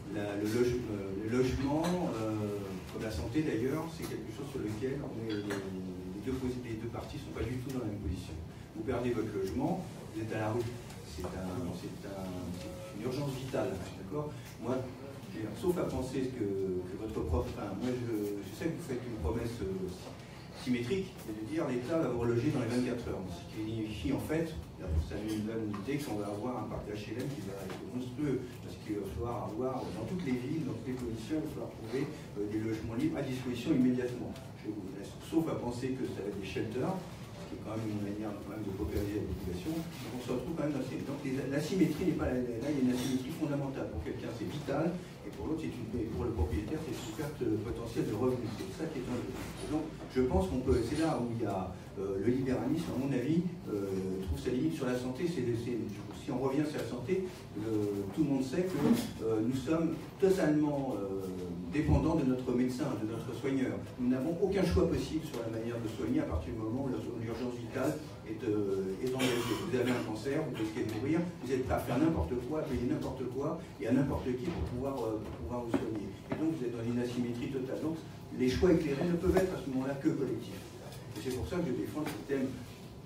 Le logement, comme la santé d'ailleurs, c'est quelque chose sur lequel les deux parties ne sont pas du tout dans la même position. Vous perdez votre logement, vous êtes à la rue. C'est une urgence vitale, d'accord ? Moi, sauf à penser que votre prof, moi je sais que vous faites une promesse symétrique, et de dire l'État va vous reloger dans les 24 heures. Ce qui signifie en fait, ça nous donne l'idée qu'on va avoir un parc d'HLM qui va être monstrueux, parce qu'il va falloir avoir, dans toutes les villes, dans toutes les positions, il va falloir trouver des logements libres à disposition immédiatement. Je vous laisse, sauf à penser que ça va être des shelters, ce qui est quand même une manière quand même de paupériser la population. Donc on se retrouve quand même dans ces... Donc l'asymétrie n'est pas là, il y a une asymétrie fondamentale. Pour quelqu'un c'est vital, et pour l'autre, pour le propriétaire, c'est une perte potentielle de revenus. C'est ça qui est en jeu. Donc je pense qu'on peut, c'est là où il y a le libéralisme, à mon avis, trouve sa limite sur la santé. Si on revient sur la santé, tout le monde sait que nous sommes totalement dépendants de notre médecin, de notre soigneur. Nous n'avons aucun choix possible sur la manière de soigner à partir du moment où l'urgence vitale est engagée. Vous avez un cancer, vous risquez de mourir, vous êtes prêt à faire n'importe quoi, à payer n'importe quoi et à n'importe qui pour pouvoir vous soigner. Et donc vous êtes dans une asymétrie totale. Donc les choix éclairés ne peuvent être à ce moment-là que collectifs. Et c'est pour ça que je défends le système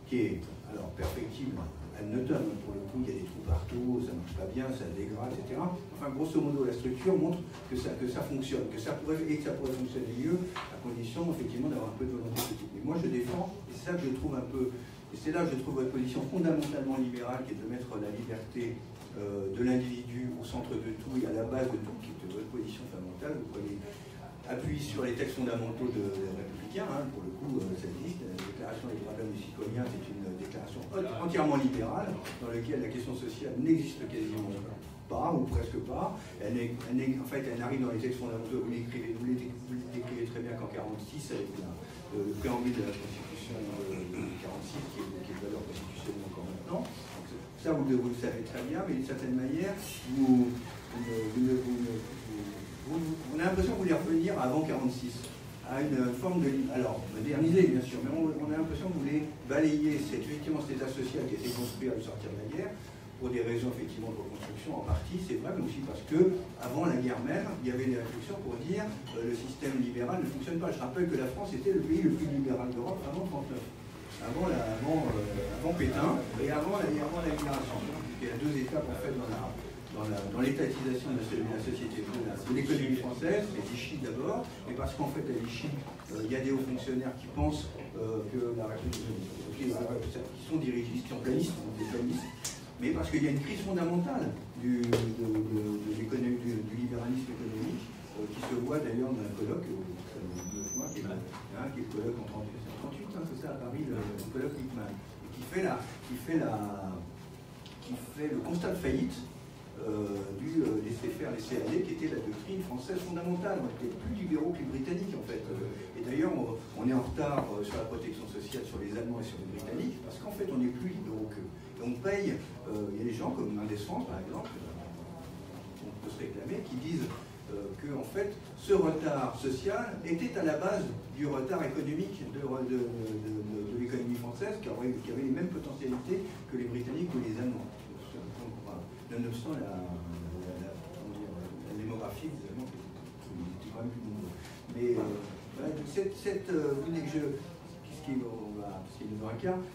qui est alors perfectible ad nauseam. Pour le coup, il y a des trous partout, ça ne marche pas bien, ça dégrade, etc. Enfin, grosso modo, la structure montre que ça fonctionne, que ça pourrait fonctionner mieux, à condition effectivement d'avoir un peu de volonté politique. Mais moi, je défends, et c'est ça que je trouve un peu, et c'est là que je trouve votre position fondamentalement libérale, qui est de mettre la liberté de l'individu au centre de tout et à la base de tout, qui est votre position fondamentale. Vous prenez appui sur les textes fondamentaux des Républicains, hein, pour le coup, ça existe. La Déclaration des droits de l'homme et du citoyen, c'est une déclaration entièrement libérale, dans laquelle la question sociale n'existe quasiment pas, ou presque pas. En fait, elle arrive dans les textes fondamentaux, vous l'écrivez très bien qu'en 1946, avec le préambule de la Constitution de 1946, qui est de valeur constitutionnelle encore maintenant. Donc, ça, vous le savez très bien, mais d'une certaine manière, on a l'impression que vous voulez revenir avant 1946, à une forme de... Alors, modernisée, bien sûr, mais on a l'impression que vous voulez balayer effectivement cet état social qui a été construit à le sortir de la guerre, pour des raisons effectivement de reconstruction en partie, c'est vrai, mais aussi parce que avant la guerre même, il y avait des réflexions pour dire le système libéral ne fonctionne pas. Je rappelle que la France était le pays le plus libéral d'Europe avant 1939, avant Pétain et avant la libération. Il y a deux étapes en fait dans l'étatisation de la société, de l'économie française, et Vichy d'abord, mais parce qu'en fait à Vichy, il y a des hauts fonctionnaires qui pensent que la République, qui sont dirigistes, qui sont planistes, des planistes, mais parce qu'il y a une crise fondamentale du libéralisme économique, qui se voit d'ailleurs dans un colloque, qui est le colloque en 1938, c'est ça, à Paris, le colloque Lippmann, et qui fait le constat de faillite du laisser-faire, laisser-aller, qui était la doctrine française fondamentale. On était plus libéraux que les Britanniques, en fait. Et d'ailleurs, on est en retard sur la protection sociale sur les Allemands et sur les Britanniques, parce qu'en fait, on est plus libéraux qu'eux. Et on paye, il y a des gens comme Mendes France, par exemple, on peut se réclamer, qui disent que, en fait, ce retard social était à la base du retard économique de l'économie française, qui avait les mêmes potentialités que les Britanniques ou les Allemands. Nonobstant la démographie des Allemands, qui est quand même plus nombreux. Mais voilà,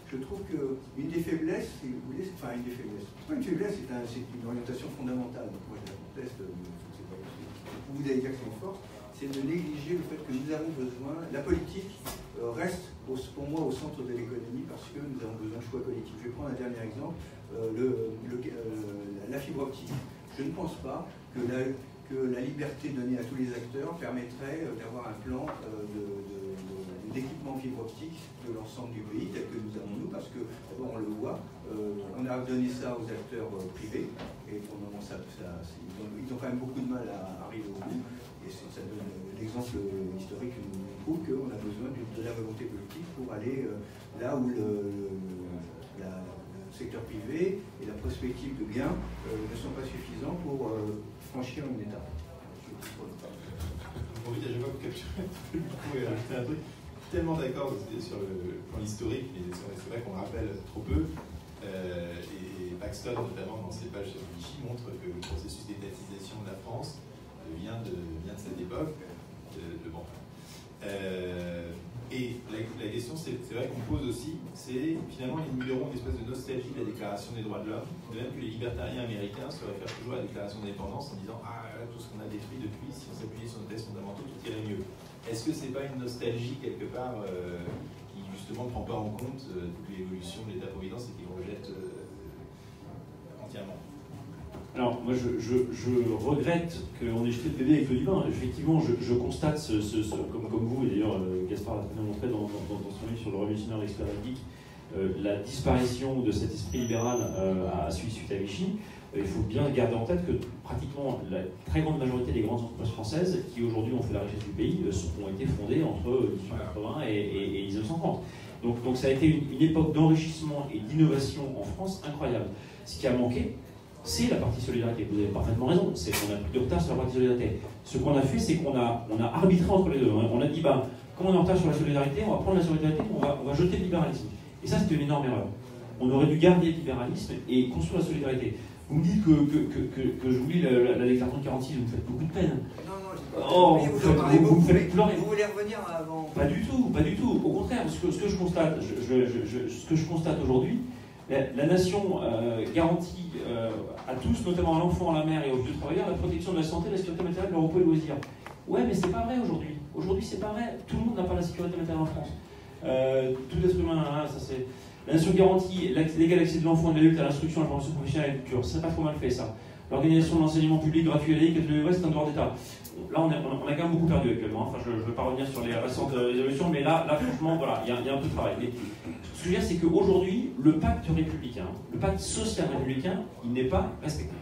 je trouve qu'une des faiblesses, si vous voulez, enfin une des faiblesses, c'est pas une faiblesse, c'est une orientation fondamentale. Donc moi je la conteste, c'est pas possible. Vous allez dire que c'est une force, c'est de négliger le fait que nous avons besoin, la politique reste pour moi au centre de l'économie parce que nous avons besoin de choix collectifs. Je vais prendre un dernier exemple, la fibre optique. Je ne pense pas que la liberté donnée à tous les acteurs permettrait d'avoir un plan d'équipement fibre optique de l'ensemble du pays tel que nous avons nous, parce que d'abord on le voit, on a donné ça aux acteurs privés, et pour le moment ils ont quand même beaucoup de mal à arriver au bout, et ça donne l'exemple historique qui nous prouve qu'on a besoin de la volonté politique pour aller là où le secteur privé et la prospective de gains ne sont pas suffisants pour franchir une étape. Envie à chaque fois vous capturer un truc. Tellement d'accord sur le plan historique, mais c'est vrai qu'on rappelle trop peu. Et Paxton, notamment dans ses pages sur Vichy, montre que le processus d'étatisation de la France vient de cette époque. Et la question, c'est vrai qu'on pose aussi, c'est finalement les libéraux une espèce de nostalgie de la Déclaration des droits de l'homme, de même que les libertariens américains se réfèrent toujours à la Déclaration d'indépendance en disant « Ah, tout ce qu'on a détruit depuis, si on s'appuyait sur nos textes fondamentaux, tout irait mieux ». Est-ce que c'est pas une nostalgie quelque part qui justement ne prend pas en compte toute l'évolution de l'État-providence et qui le rejette entièrement? Alors, moi, je regrette qu'on ait jeté le bébé avec le divin. Effectivement, je constate, comme vous, et d'ailleurs, Gaspard l'a très bien montré dans son livre sur le révolutionnaire expert éthique, la disparition de cet esprit libéral suite à Vichy. Il faut bien garder en tête que pratiquement la très grande majorité des grandes entreprises françaises qui aujourd'hui ont fait la richesse du pays ont été fondées entre 1880 et 1930. Donc ça a été une époque d'enrichissement et d'innovation en France incroyable. Ce qui a manqué, c'est la partie solidarité. Vous avez parfaitement raison, c'est qu'on a plus de retard sur la partie solidarité. Ce qu'on a fait, c'est qu'on a arbitré entre les deux. On a dit, comme on est en retard sur la solidarité, on va prendre la solidarité, on va jeter le libéralisme. Et ça, c'était une énorme erreur. On aurait dû garder le libéralisme et construire la solidarité. Vous me dites que j'oublie la déclaration de 46, vous me faites beaucoup de peine. Non, j'ai pas. Vous me faites pleurer. Vous voulez revenir avant? Pas du tout. Au contraire, ce que je constate aujourd'hui, la nation garantit à tous, notamment à l'enfant, à la mère et aux vieux travailleurs, la protection de la santé, la sécurité matérielle, le repos et le loisir. Ouais, mais c'est pas vrai aujourd'hui. Aujourd'hui, c'est pas vrai. Tout le monde n'a pas la sécurité matérielle en France. Tout être humain, ça c'est. La nation garantit l'égal accès de l'enfant et de l'adulte à l'instruction, à la formation professionnelle et à la culture. C'est pas trop mal fait, ça. L'organisation de l'enseignement public gratuit et laïque c'est un devoir d'État. Là, on a quand même beaucoup perdu actuellement. Enfin, je ne veux pas revenir sur les récentes évolutions, mais là franchement, voilà, il y a un peu de travail. Mais ce que je veux dire, c'est qu'aujourd'hui, le pacte républicain, le pacte social républicain, il n'est pas respecté.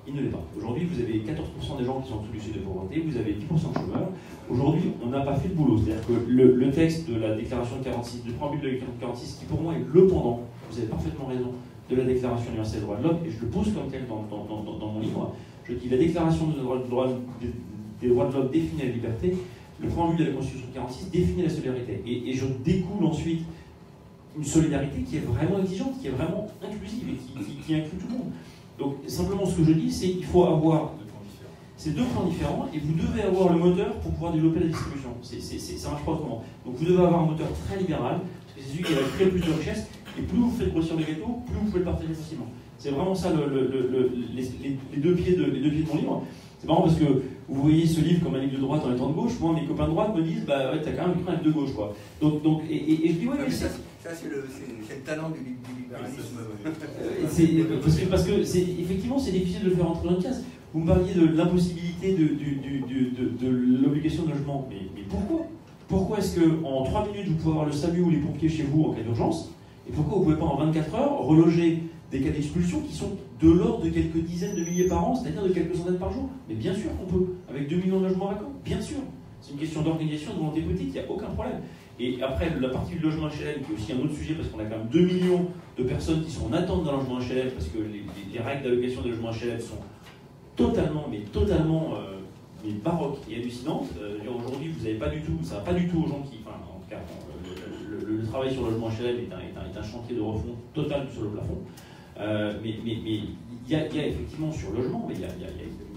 Il ne l'est pas. Aujourd'hui, vous avez 14% des gens qui sont en dessous du seuil de pauvreté, vous avez 10% de chômeurs. Aujourd'hui, on n'a pas fait le boulot. C'est-à-dire que le texte de la déclaration de 46, du préambule de la déclaration de 46, qui pour moi est le pendant, vous avez parfaitement raison, de la déclaration universelle des droits de l'homme, et je le pose comme tel dans mon livre, je dis la déclaration des droits de l'homme définit la liberté, le préambule de la Constitution de 46 définit la solidarité. Et je découle ensuite une solidarité qui est vraiment exigeante, qui est vraiment inclusive et qui inclut tout le monde. Donc simplement ce que je dis, c'est qu'il faut avoir ces deux plans différents et vous devez avoir le moteur pour pouvoir développer la distribution. Ça ne marche pas autrement. Donc vous devez avoir un moteur très libéral, parce que c'est celui qui va créer plus de richesse, et plus vous faites grossir le gâteau, plus vous pouvez le partager facilement. C'est vraiment ça les deux pieds de mon livre. C'est marrant parce que vous voyez ce livre comme un livre de droite en étant de gauche. Moi, mes copains de droite me disent, bah ouais, t'as quand même écrit un livre de gauche, quoi. Donc, et je dis, ouais, mais ça c'est le talent du libéralisme. Parce que effectivement, c'est difficile de le faire entrer dans une case. Vous me parliez de l'impossibilité de l'obligation de logement. Mais pourquoi? Pourquoi est-ce qu'en 3 minutes, vous pouvez avoir le SAMU ou les pompiers chez vous en cas d'urgence? Et pourquoi vous ne pouvez pas en 24 heures reloger des cas d'expulsion qui sont de l'ordre de quelques dizaines de milliers par an, c'est-à-dire de quelques centaines par jour? Mais bien sûr qu'on peut, avec 2 millions de logements vacants, bien sûr. C'est une question d'organisation, de volonté politique, il n'y a aucun problème. Et après, la partie du logement HLM, qui est aussi un autre sujet, parce qu'on a quand même 2 millions de personnes qui sont en attente d'un logement HLM, parce que les règles d'allocation des logements HLM sont totalement baroques et hallucinantes. Aujourd'hui, vous n'avez pas du tout, ça va pas du tout aux gens qui... Enfin, en tout cas, le travail sur le logement HLM est un chantier de refonte total sur le plafond. Mais il y a effectivement sur le logement, mais il y a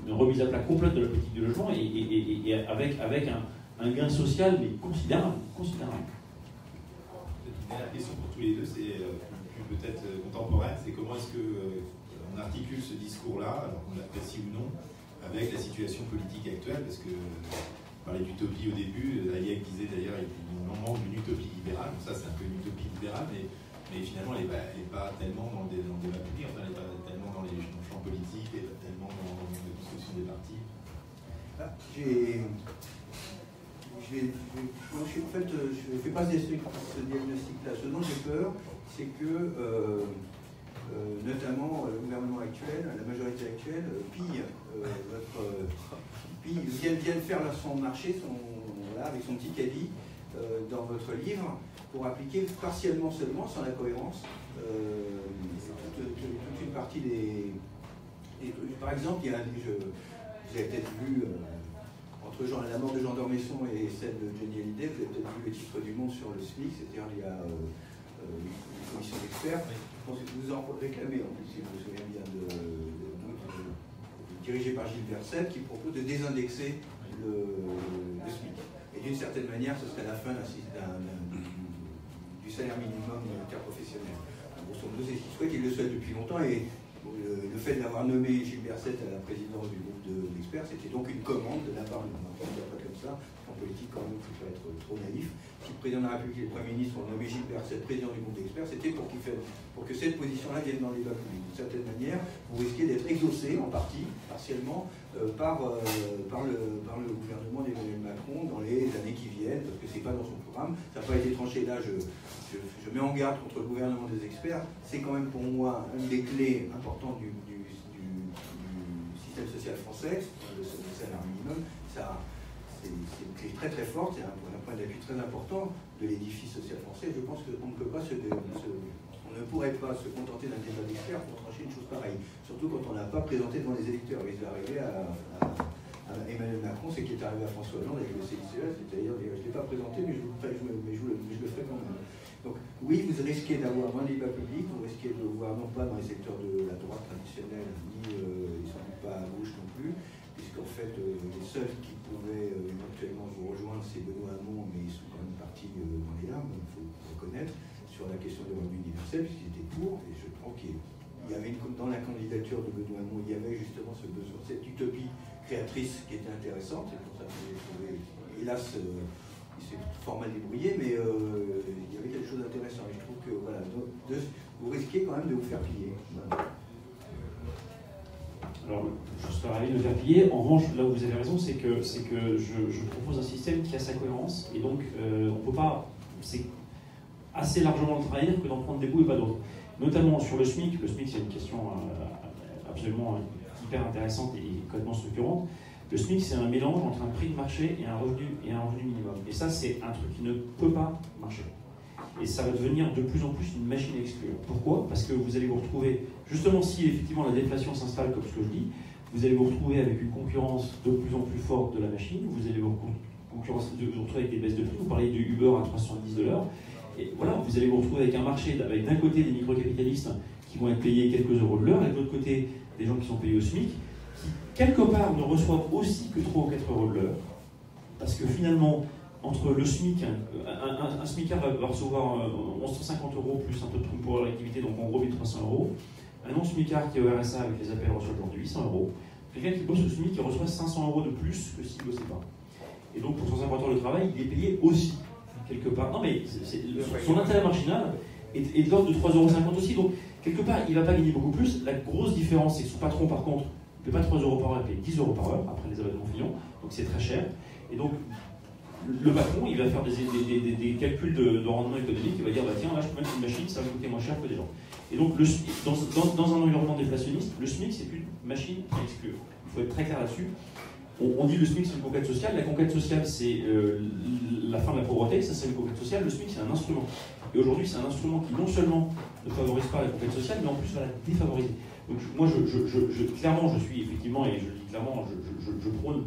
une remise à plat complète de la politique du logement et avec un gain social mais considérable. La question pour tous les deux, c'est plus peut-être contemporaine, c'est comment est-ce qu'on articule ce discours-là, alors qu'on l'apprécie ou non, avec la situation politique actuelle, parce que on parlait d'utopie au début, Hayek disait d'ailleurs qu'il en manque d'une utopie libérale, donc ça c'est un peu une utopie libérale, mais finalement elle n'est pas tellement dans le débat public, enfin, elle n'est pas tellement dans les champs politiques, elle n'est pas tellement dans la construction des partis. Je ne fais pas ce diagnostic-là. Ce dont j'ai peur, c'est que, notamment le gouvernement actuel, la majorité actuelle, viennent faire son marché avec son petit caddie dans votre livre pour appliquer partiellement seulement, sans la cohérence, toute une partie des par exemple, il y a vous avez peut-être vu entre la mort de Jean d'Ormesson et celle de Johnny Hallyday, vous avez peut-être vu le titre du Monde sur le SMIC, c'est-à-dire il y a une commission d'experts, je pense que vous en réclamez en plus, si je me souviens bien, dirigée par Gilles Verset, qui propose de désindexer le SMIC. Et d'une certaine manière, ce serait la fin du salaire minimum interprofessionnel. Grosso modo, c'est ce qu'il souhaite, il le souhaite depuis longtemps, et le fait d'avoir nommé Gilles Berset à la présidence du groupe d'experts, c'était donc une commande de la part du gouvernement. Il n'y a pas comme ça, en politique quand même, il ne faut pas être trop naïf. Si le président de la République et le Premier ministre ont nommé Gilles Berset président du groupe d'experts, c'était pour que cette position-là vienne dans les débat public. D'une certaine manière, vous risquez d'être exaucé en partie, partiellement, par le gouvernement d'Emmanuel Macron dans les années qui viennent, parce que ce n'est pas dans son programme. Ça n'a pas été tranché là, je mets en garde contre le gouvernement des experts. C'est quand même pour moi une des clés importantes du système social français, le salaire minimum. C'est une clé très très forte, c'est un point d'appui très important de l'édifice social français. Je pense qu'on ne peut pas on ne pourrait pas se contenter d'un débat d'experts pour trancher une chose pareille, surtout quand on n'a pas présenté devant les électeurs. Il est arrivé à Emmanuel Macron, c'est qui est arrivé à François Hollande avec le CICE, c'est-à-dire je ne l'ai pas présenté, mais je le ferai quand même. Donc oui, vous risquez d'avoir moins de débat public, vous risquez de le voir non pas dans les secteurs de la droite traditionnelle, ni sans doute pas à gauche non plus, puisqu'en fait les seuls qui pouvaient éventuellement vous rejoindre, c'est Benoît Hamon, mais ils sont quand même partis dans les larmes, il faut reconnaître, sur la question des revenus universels, puisqu'ils étaient pour, et je trouve qu'il y avait dans la candidature de Benoît Hamon, il y avait justement ce besoin, cette utopie créatrice qui était intéressante, c'est pour ça que j'ai trouvé, hélas, il s'est fort mal débrouillé, mais il y avait quelque chose d'intéressant. Et je trouve que voilà, vous risquez quand même de vous faire piller. Voilà. Alors, je serais ravi de me faire piller. En revanche, là où vous avez raison, c'est que je propose un système qui a sa cohérence, et donc on ne peut pas. C'est assez largement le trahir que d'en prendre des bouts et pas d'autres. Notamment sur le SMIC. Le SMIC, c'est une question absolument hyper intéressante et complètement structurante. Le SMIC, c'est un mélange entre un prix de marché et un revenu minimum. Et ça, c'est un truc qui ne peut pas marcher. Et ça va devenir de plus en plus une machine à exclure. Pourquoi? Parce que vous allez vous retrouver, justement, si effectivement la déflation s'installe, comme ce que je dis, vous allez vous retrouver avec une concurrence de plus en plus forte de la machine, vous allez vous retrouver avec des baisses de prix, vous parlez du Uber à 370 $, et voilà, vous allez vous retrouver avec un marché avec d'un côté des microcapitalistes qui vont être payés quelques euros de l'heure, et de l'autre côté des gens qui sont payés au SMIC, qui quelque part ne reçoivent aussi que 3 ou 4 euros de l'heure, parce que finalement, entre le SMIC, un SMICard va recevoir 1150 € plus un peu de prime pour l'activité, donc en gros 1300 €. Un non-SMICard qui est au RSA avec les appels reçoit aujourd'hui 800 €. Quelqu'un qui bosse au SMIC, il reçoit 500 € de plus que s'il ne bossait pas. Et donc pour 150 € de travail, il est payé aussi, quelque part. Non mais son intérêt marginal est de l'ordre de 3,50 € aussi, donc quelque part il ne va pas gagner beaucoup plus. La grosse différence, c'est que son patron par contre, ne paie pas 3 € par heure, il paye 10 € par heure, après les abattements Fillon, donc c'est très cher. Et donc le patron, il va faire des calculs de rendement économique, il va dire, bah, tiens, là je peux mettre une machine, ça va coûter moins cher que des gens. Et donc, dans un environnement déflationniste, le SMIC, c'est une machine à exclure. Il faut être très clair là-dessus. On dit le SMIC, c'est une conquête sociale. La conquête sociale, c'est la fin de la pauvreté, ça c'est une conquête sociale. Le SMIC, c'est un instrument. Et aujourd'hui, c'est un instrument qui non seulement ne favorise pas la conquête sociale, mais en plus va la défavoriser. Donc moi, clairement, je suis effectivement, et je le dis clairement, je prône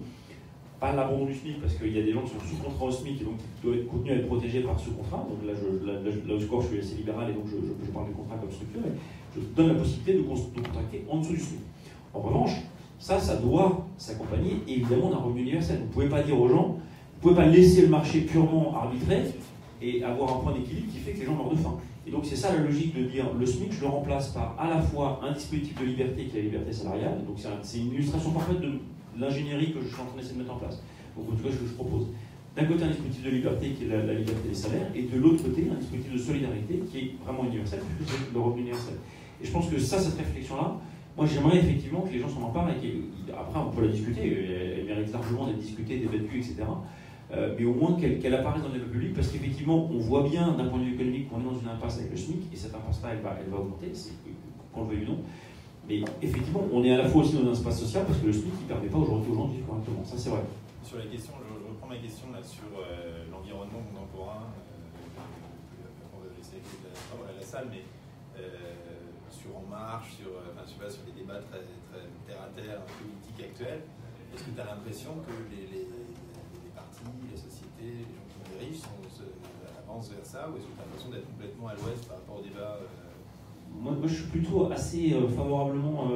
pas l'abandon du SMIC, parce qu'il y a des gens qui sont sous contrat au SMIC et donc qui doivent être contenus à être protégés par ce contrat. Donc là, je suis assez libéral et donc je parle du contrat comme structure. Et je donne la possibilité de contracter en dessous du SMIC. En revanche, ça doit s'accompagner évidemment d'un revenu universel. Vous ne pouvez pas dire aux gens, vous ne pouvez pas laisser le marché purement arbitré et avoir un point d'équilibre qui fait que les gens meurent de faim. Et donc c'est ça la logique de dire le SMIC, je le remplace par à la fois un dispositif de liberté qui est la liberté salariale. Donc c'est une illustration parfaite de l'ingénierie que je suis en train d'essayer de mettre en place. Donc en tout cas, ce que je propose. D'un côté, un dispositif de liberté qui est la liberté des salaires, et de l'autre côté, un dispositif de solidarité qui est vraiment universel, puisque c'est le revenu universel. Et je pense que cette réflexion-là, moi j'aimerais effectivement que les gens s'en emparent, et après on peut la discuter, elle mérite largement d'être discutée, débattue, etc. Mais au moins qu'elle apparaisse dans le débat public, parce qu'effectivement, on voit bien d'un point de vue économique qu'on est dans une impasse avec le SMIC, et cette impasse-là, elle va augmenter, qu'on le veuille ou non. Mais effectivement, on est à la fois aussi dans un espace social parce que le SMIC ne permet pas aujourd'hui aux gens de vivre correctement. Ça, c'est vrai. Sur la question, je reprends ma question là sur l'environnement contemporain. On va laisser la salle, mais sur En Marche, sur les débats très terre à terre, politiques actuels. Est-ce que tu as l'impression que les partis, les sociétés, les gens qui dirigent avancent vers ça, ou est-ce que tu as l'impression d'être complètement à l'ouest par rapport au débat Moi, je suis plutôt assez favorablement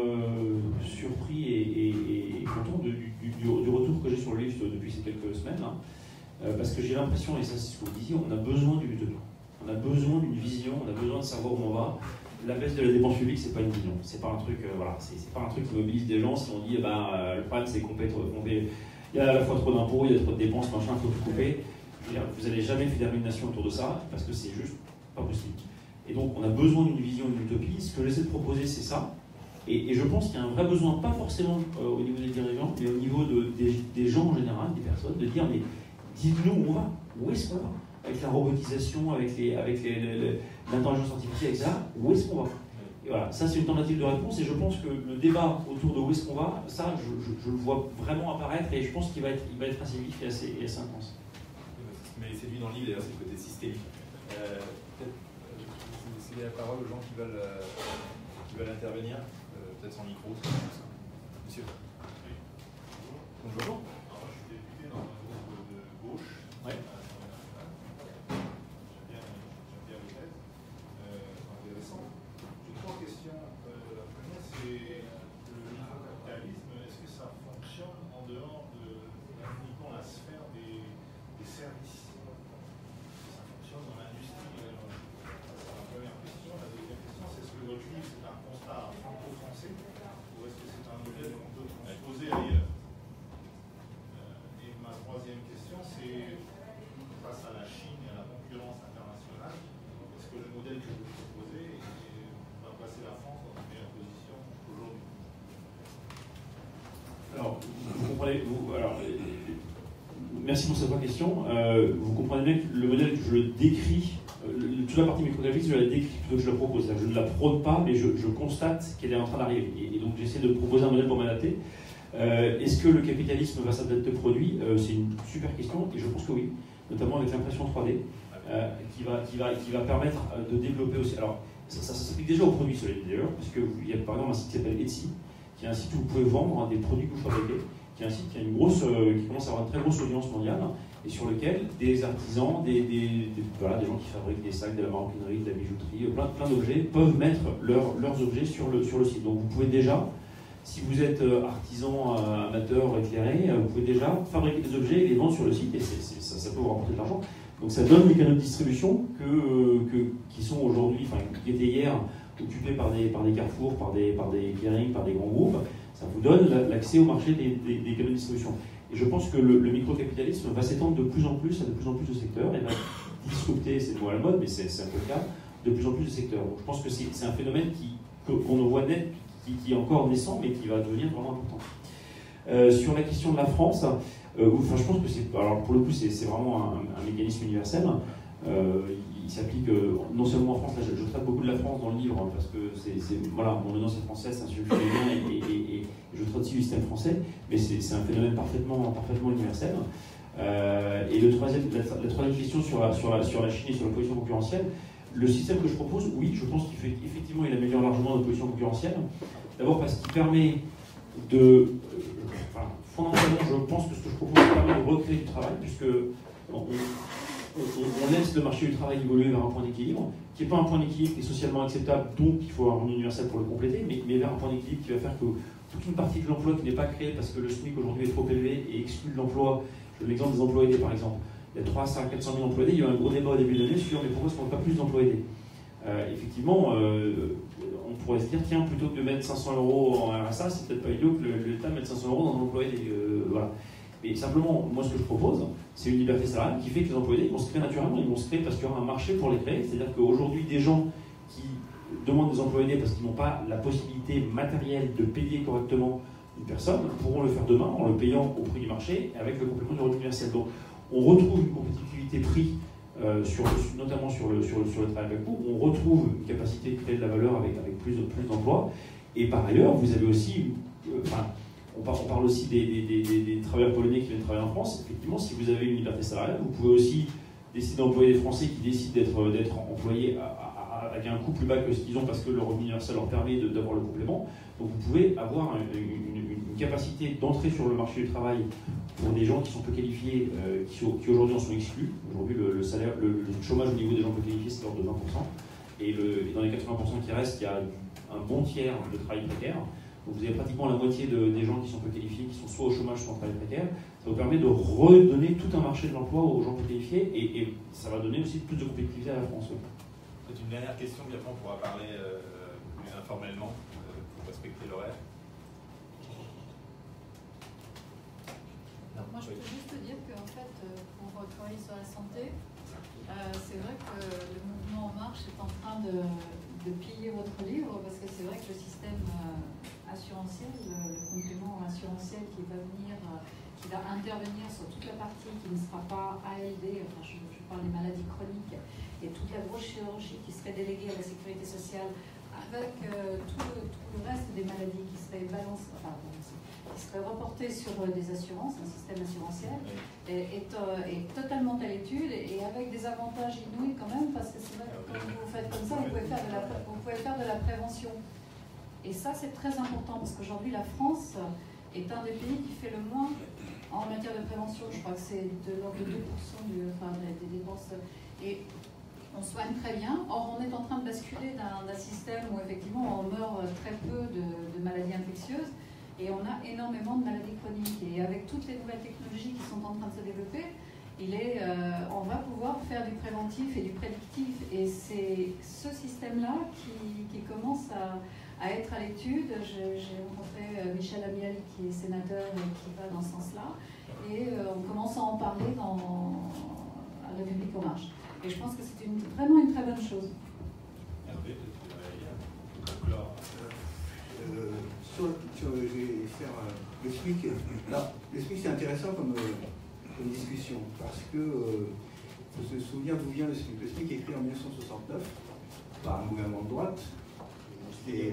surpris et content du retour que j'ai sur le livre depuis ces quelques semaines. Hein, parce que j'ai l'impression, et ça c'est ce que vous disiez, on a besoin d'une utopie. On a besoin d'une vision, on a besoin de savoir où on va. La baisse de la dépense publique, c'est pas une vision, c'est pas un truc, voilà, c'est pas un truc qui mobilise des gens. Si on dit, le problème c'est qu'on paie, il y a à la fois trop d'impôts, il y a trop de dépenses, machin, il faut tout couper. Vous n'allez jamais fédérer une nation autour de ça, parce que c'est juste pas possible. Et donc, on a besoin d'une vision, d'une utopie. Ce que j'essaie de proposer, c'est ça. Et je pense qu'il y a un vrai besoin, pas forcément au niveau des dirigeants, mais au niveau des gens en général, des personnes, de dire, mais dites-nous où on va, où est-ce qu'on va? Avec la robotisation, avec l'intelligence artificielle, etc., où est-ce qu'on va? Et voilà, ça c'est une tentative de réponse, et je pense que le débat autour de où est-ce qu'on va, ça, je le vois vraiment apparaître, et je pense qu'il va être assez vif et assez intense. Ce qui m'a séduit dans le livre, d'ailleurs, c'est le côté systémique. Peut-être céder la parole aux gens qui veulent intervenir, peut-être sans micro, ça. Monsieur. Oui. Bonjour. Alors, je suis député dans un groupe de gauche. Ouais. J'aime bien les thèses. Intéressant. J'ai trois questions. La première, c'est le microcapitalisme. Est-ce que ça fonctionne en dehors de uniquement la sphère des services? Ça fonctionne dans l'industrie? C'est la première question. La deuxième question, c'est est-ce que votre livre, c'est un constat franco-français ou est-ce que c'est un modèle qu'on peut transposer ailleurs? Et ma troisième question, c'est face à la Chine et à la concurrence internationale, est-ce que le modèle que vous proposez va placer la France dans une meilleure position qu'aujourd'hui? Alors, vous comprenez, merci pour cette question. Vous comprenez bien que le modèle, je le décris, toute la partie microcapitalisme, je la décris plutôt que je la propose. Je ne la prône pas, mais je constate qu'elle est en train d'arriver. Et donc j'essaie de proposer un modèle pour m'adapter. Est-ce que le capitalisme va s'adapter de produits? C'est une super question, et je pense que oui, notamment avec l'impression 3D, qui va permettre de développer aussi. Alors, ça s'applique déjà aux produits solides d'ailleurs, parce qu'il y a par exemple un site qui s'appelle Etsy, qui est un site où vous pouvez vendre des produits que vous fabriquez, qui est un site qui a qui commence à avoir une très grosse audience mondiale, et sur lequel des artisans, des gens qui fabriquent des sacs, de la maroquinerie, de la bijouterie, plein d'objets, peuvent mettre leurs objets sur le site. Donc vous pouvez déjà, si vous êtes artisan, amateur, éclairé, vous pouvez déjà fabriquer des objets et les vendre sur le site, et ça peut vous rapporter de l'argent. Donc ça donne des canaux de distribution qui sont aujourd'hui, qui étaient hier occupés par des Carrefour, par des Kering, par des grands groupes. Ça vous donne l'accès au marché des canaux de distribution. Et je pense que le microcapitalisme va s'étendre de plus en plus à de plus en plus de secteurs et va disrupter, c'est le mot à la mode, mais c'est un peu le cas, de plus en plus de secteurs. Donc je pense que c'est un phénomène qu'on ne voit net, qui est encore naissant, mais qui va devenir vraiment important. Sur la question de la France, je pense que c'est, alors pour le coup, c'est vraiment un mécanisme universel. Il s'applique non seulement en France, là je traite beaucoup de la France dans le livre, parce que voilà, mon audience est française, c'est un sujet que je connais bien, et je traite aussi du système français, mais c'est un phénomène parfaitement universel. Et la troisième question sur la Chine et sur la position concurrentielle, le système que je propose, oui, je pense qu'effectivement il améliore largement notre position concurrentielle. D'abord parce qu'il permet fondamentalement, je pense que ce que je propose permet de recréer du travail, puisque on laisse le marché du travail évoluer vers un point d'équilibre, qui n'est pas un point d'équilibre qui est socialement acceptable, donc il faut un revenu universel pour le compléter, mais vers un point d'équilibre qui va faire que toute une partie de l'emploi qui n'est pas créée parce que le SMIC aujourd'hui est trop élevé et exclut de l'emploi. Je donne l'exemple des emplois aidés par exemple. Il y a 300 à 400 000 emplois aidés, il y a eu un gros débat au début de l'année sur mais pourquoi est-ce qu'on n'a pas plus d'emplois aidés? Effectivement, on pourrait se dire tiens, plutôt que de mettre 500 € en RSA, c'est peut-être pas idiot que l'État mette 500 € dans un emploi aidé. Voilà. Mais simplement, moi ce que je propose, c'est une liberté salariale qui fait que les emplois aidés vont se créer naturellement, ils vont se créer parce qu'il y aura un marché pour les créer. C'est-à-dire qu'aujourd'hui, des gens qui demandent des emplois aidés parce qu'ils n'ont pas la possibilité matérielle de payer correctement une personne pourront le faire demain en le payant au prix du marché avec le complément du revenu universel. Donc on retrouve une compétitivité prix, notamment sur le travail avec vous, on retrouve une capacité de créer de la valeur avec plus d'emplois. Et par ailleurs, vous avez aussi, on parle aussi des travailleurs polonais qui viennent travailler en France. Effectivement, si vous avez une liberté salariale, vous pouvez aussi décider d'employer des Français qui décident d'être employés avec un coût plus bas que ce qu'ils ont parce que le revenu universel leur permet d'avoir le complément. Donc vous pouvez avoir une capacité d'entrer sur le marché du travail pour des gens qui sont peu qualifiés, qui aujourd'hui en sont exclus. Aujourd'hui, le chômage au niveau des gens peu qualifiés, c'est l'ordre de 20%. Et dans les 80% qui restent, il y a un bon tiers de travail précaire. Donc vous avez pratiquement la moitié des gens qui sont peu qualifiés, qui sont soit au chômage, soit en travail précaire. Ça vous permet de redonner tout un marché de l'emploi aux gens peu qualifiés et ça va donner aussi plus de compétitivité à la France. C'est une dernière question, puis après on pourra parler plus informellement pour respecter l'horaire. Moi, je peux juste te dire qu'en fait, pour travailler sur la santé, c'est vrai que le mouvement En Marche est en train de piller votre livre, parce que c'est vrai que le système assurantiel, le complément assurantiel qui va venir, qui va intervenir sur toute la partie qui ne sera pas ALD, enfin je parle des maladies chroniques, et toute la grosse chirurgie qui serait déléguée à la sécurité sociale, avec tout le reste des maladies qui seraient balancées, enfin, qui serait reporté sur des assurances, un système assurantiel, est totalement à l'étude et avec des avantages inouïs quand même, parce que c'est vrai que quand vous faites comme ça, vous pouvez faire de la prévention. Et ça, c'est très important, parce qu'aujourd'hui, la France est un des pays qui fait le moins en matière de prévention. Je crois que c'est de l'ordre de 2% des dépenses. Et on soigne très bien. Or, on est en train de basculer d'un système où, effectivement, on meurt très peu de maladies infectieuses. Et on a énormément de maladies chroniques. Et avec toutes les nouvelles technologies qui sont en train de se développer, on va pouvoir faire du préventif et du prédictif. Et c'est ce système-là qui commence à être à l'étude. J'ai rencontré Michel Amiel, qui est sénateur et qui va dans ce sens-là. Et on commence à en parler à République En Marche. Et je pense que c'est vraiment une très bonne chose. Hervé, je vais faire le SMIC. Le SMIC, c'est intéressant comme discussion, parce que faut se souvenir d'où vient le SMIC. Le SMIC est créé en 1969 par un gouvernement de droite. Le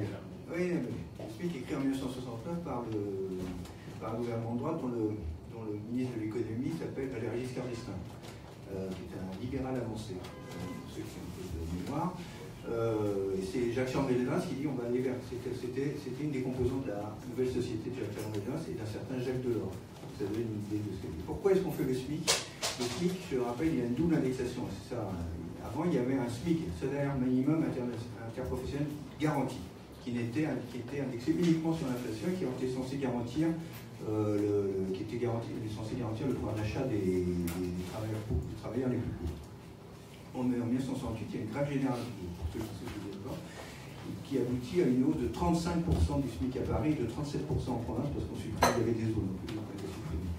SMIC est créé en 1969 par un gouvernement de droite dont le ministre de l'économie s'appelle Valéry Giscard d'Estaing, qui est un libéral avancé, ceux qui ont un peu de mémoire. C'est Jacques Chambellan qui dit on va aller vers. C'était une des composantes de la nouvelle société de Jacques Chambellan, c'est d'un certain Jacques Delors. Vous avez une idée de ce que c'est. Pourquoi est-ce qu'on fait le SMIC? Le SMIC, je rappelle, il y a une double indexation. C'est ça. Avant, il y avait un SMIC, salaire minimum interprofessionnel garanti, qui était indexé uniquement sur l'inflation, qui était censé garantir le pouvoir d'achat des travailleurs les plus pauvres. En 1968, il y a une grève générale, pour ceux qui se souviennent pas, qui aboutit à une hausse de 35% du SMIC à Paris et de 37% en province, parce qu'on supprime, il y avait des zones, donc on a supprimé.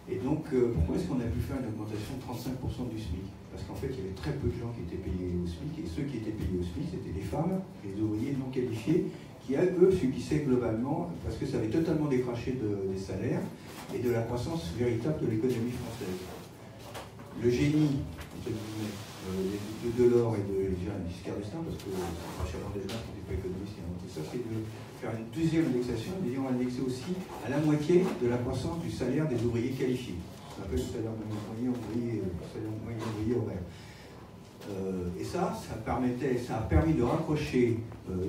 Et donc, pourquoi est-ce qu'on a pu faire une augmentation de 35% du SMIC? Parce qu'en fait, il y avait très peu de gens qui étaient payés au SMIC, et ceux qui étaient payés au SMIC, c'était les femmes, les ouvriers non qualifiés, qui, eux, subissaient globalement, parce que ça avait totalement décroché des salaires et de la croissance véritable de l'économie française. Le génie, de Delors et de Giscard d'Estaing, parce que Rachel Andesma, qui n'était pas économiste, qui a inventé ça, c'est de faire une deuxième indexation, et on va indexer aussi à la moitié de la croissance du salaire des ouvriers qualifiés. Ça s'appelle le salaire moyen ouvrier horaire. Et ça a permis de raccrocher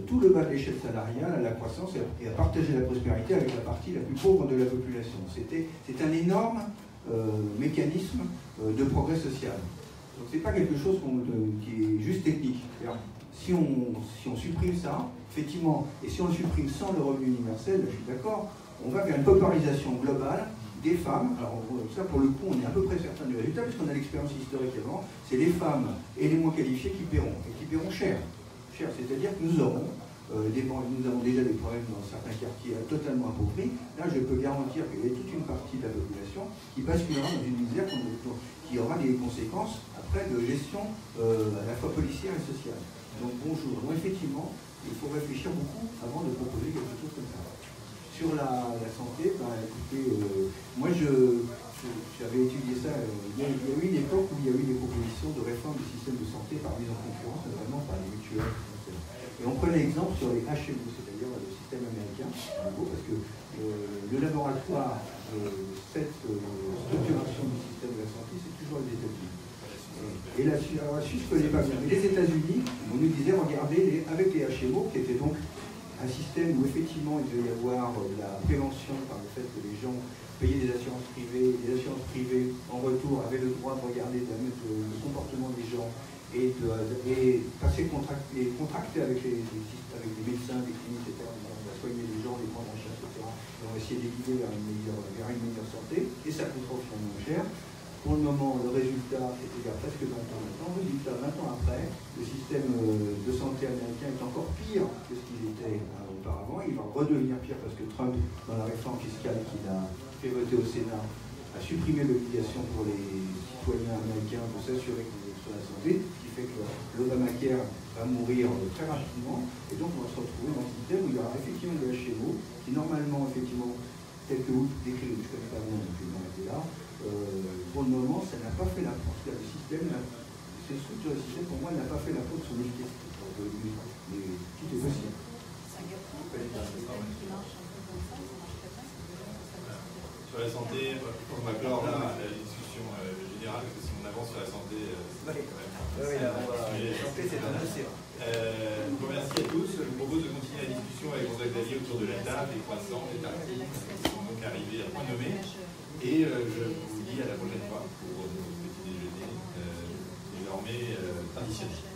tout le bas de l'échelle salariale à la croissance et à partager la prospérité avec la partie la plus pauvre de la population. C'est un énorme mécanisme de progrès social. Donc c'est pas quelque chose qui est juste technique. Si on supprime ça, effectivement, et si on le supprime sans le revenu universel, je suis d'accord, on va vers une paupérisation globale des femmes. Alors ça, pour le coup, on est à peu près certain du résultat, puisqu'on a l'expérience historique avant, c'est les femmes et les moins qualifiés qui paieront, et qui paieront cher. C'est-à-dire que nous avons déjà des problèmes dans certains quartiers totalement appauvris. Là, je peux garantir qu'il y a toute une partie de la population qui basculera dans une misère qui aura des conséquences après de gestion à la fois policière et sociale. Donc bonjour. Donc effectivement, il faut réfléchir beaucoup avant de proposer quelque chose comme ça. Sur la santé, écoutez, moi j'avais étudié ça. Il y a eu une époque où il y a eu des propositions de réforme du système de santé par mise en concurrence, notamment par les mutuelles. Et on prenait exemple sur les HMO, c'est-à-dire le système américain, parce que le laboratoire de cette structuration du système de la santé, c'est toujours les États-Unis. Et la Suisse ne connaît pas bien. Mais les États-Unis, on nous disait, regardez, avec les HMO, qui était donc un système où effectivement il devait y avoir de la prévention par le fait que les gens payaient des assurances privées, les assurances privées en retour avaient le droit de regarder, de mettre le comportement des gens et contracter avec les médecins, des cliniques, etc. On va soigner les gens, les prendre en charge, etc. Et on va essayer de les guider vers une meilleure santé, et ça coûtera finalement moins cher. Pour le moment, le résultat, c'était il y a presque 20 ans maintenant. Le résultat, 20 ans après, le système de santé américain est encore pire que ce qu'il était auparavant. Il va redevenir pire parce que Trump, dans la réforme fiscale qu'il a fait voter au Sénat, a supprimé l'obligation pour les citoyens américains de s'assurer sur la santé, ce qui fait que l'Obamacare va mourir très rapidement. Et donc, on va se retrouver dans un système où il y aura effectivement le HMO, qui normalement, effectivement, tel que vous décrivez, je ne connais pas bien, donc je vais m'arrêter là. Pour le moment, ça n'a pas fait la force. Le système, cette structure du système, pour moi, n'a pas fait la faute de son efficacité. Mais tout est possible. Sur la santé, on va clore là la discussion générale, parce que si on avance sur la santé, c'est quand même. La santé, c'est un océan. Je vous remercie à tous. Je vous propose de continuer la discussion avec Gonzague Dallier autour de l'État, des croissants, des tarifs, qui sont donc arrivés à point nommé. Et je vous dis à la prochaine fois pour notre petit déjeuner désormais traditionnel.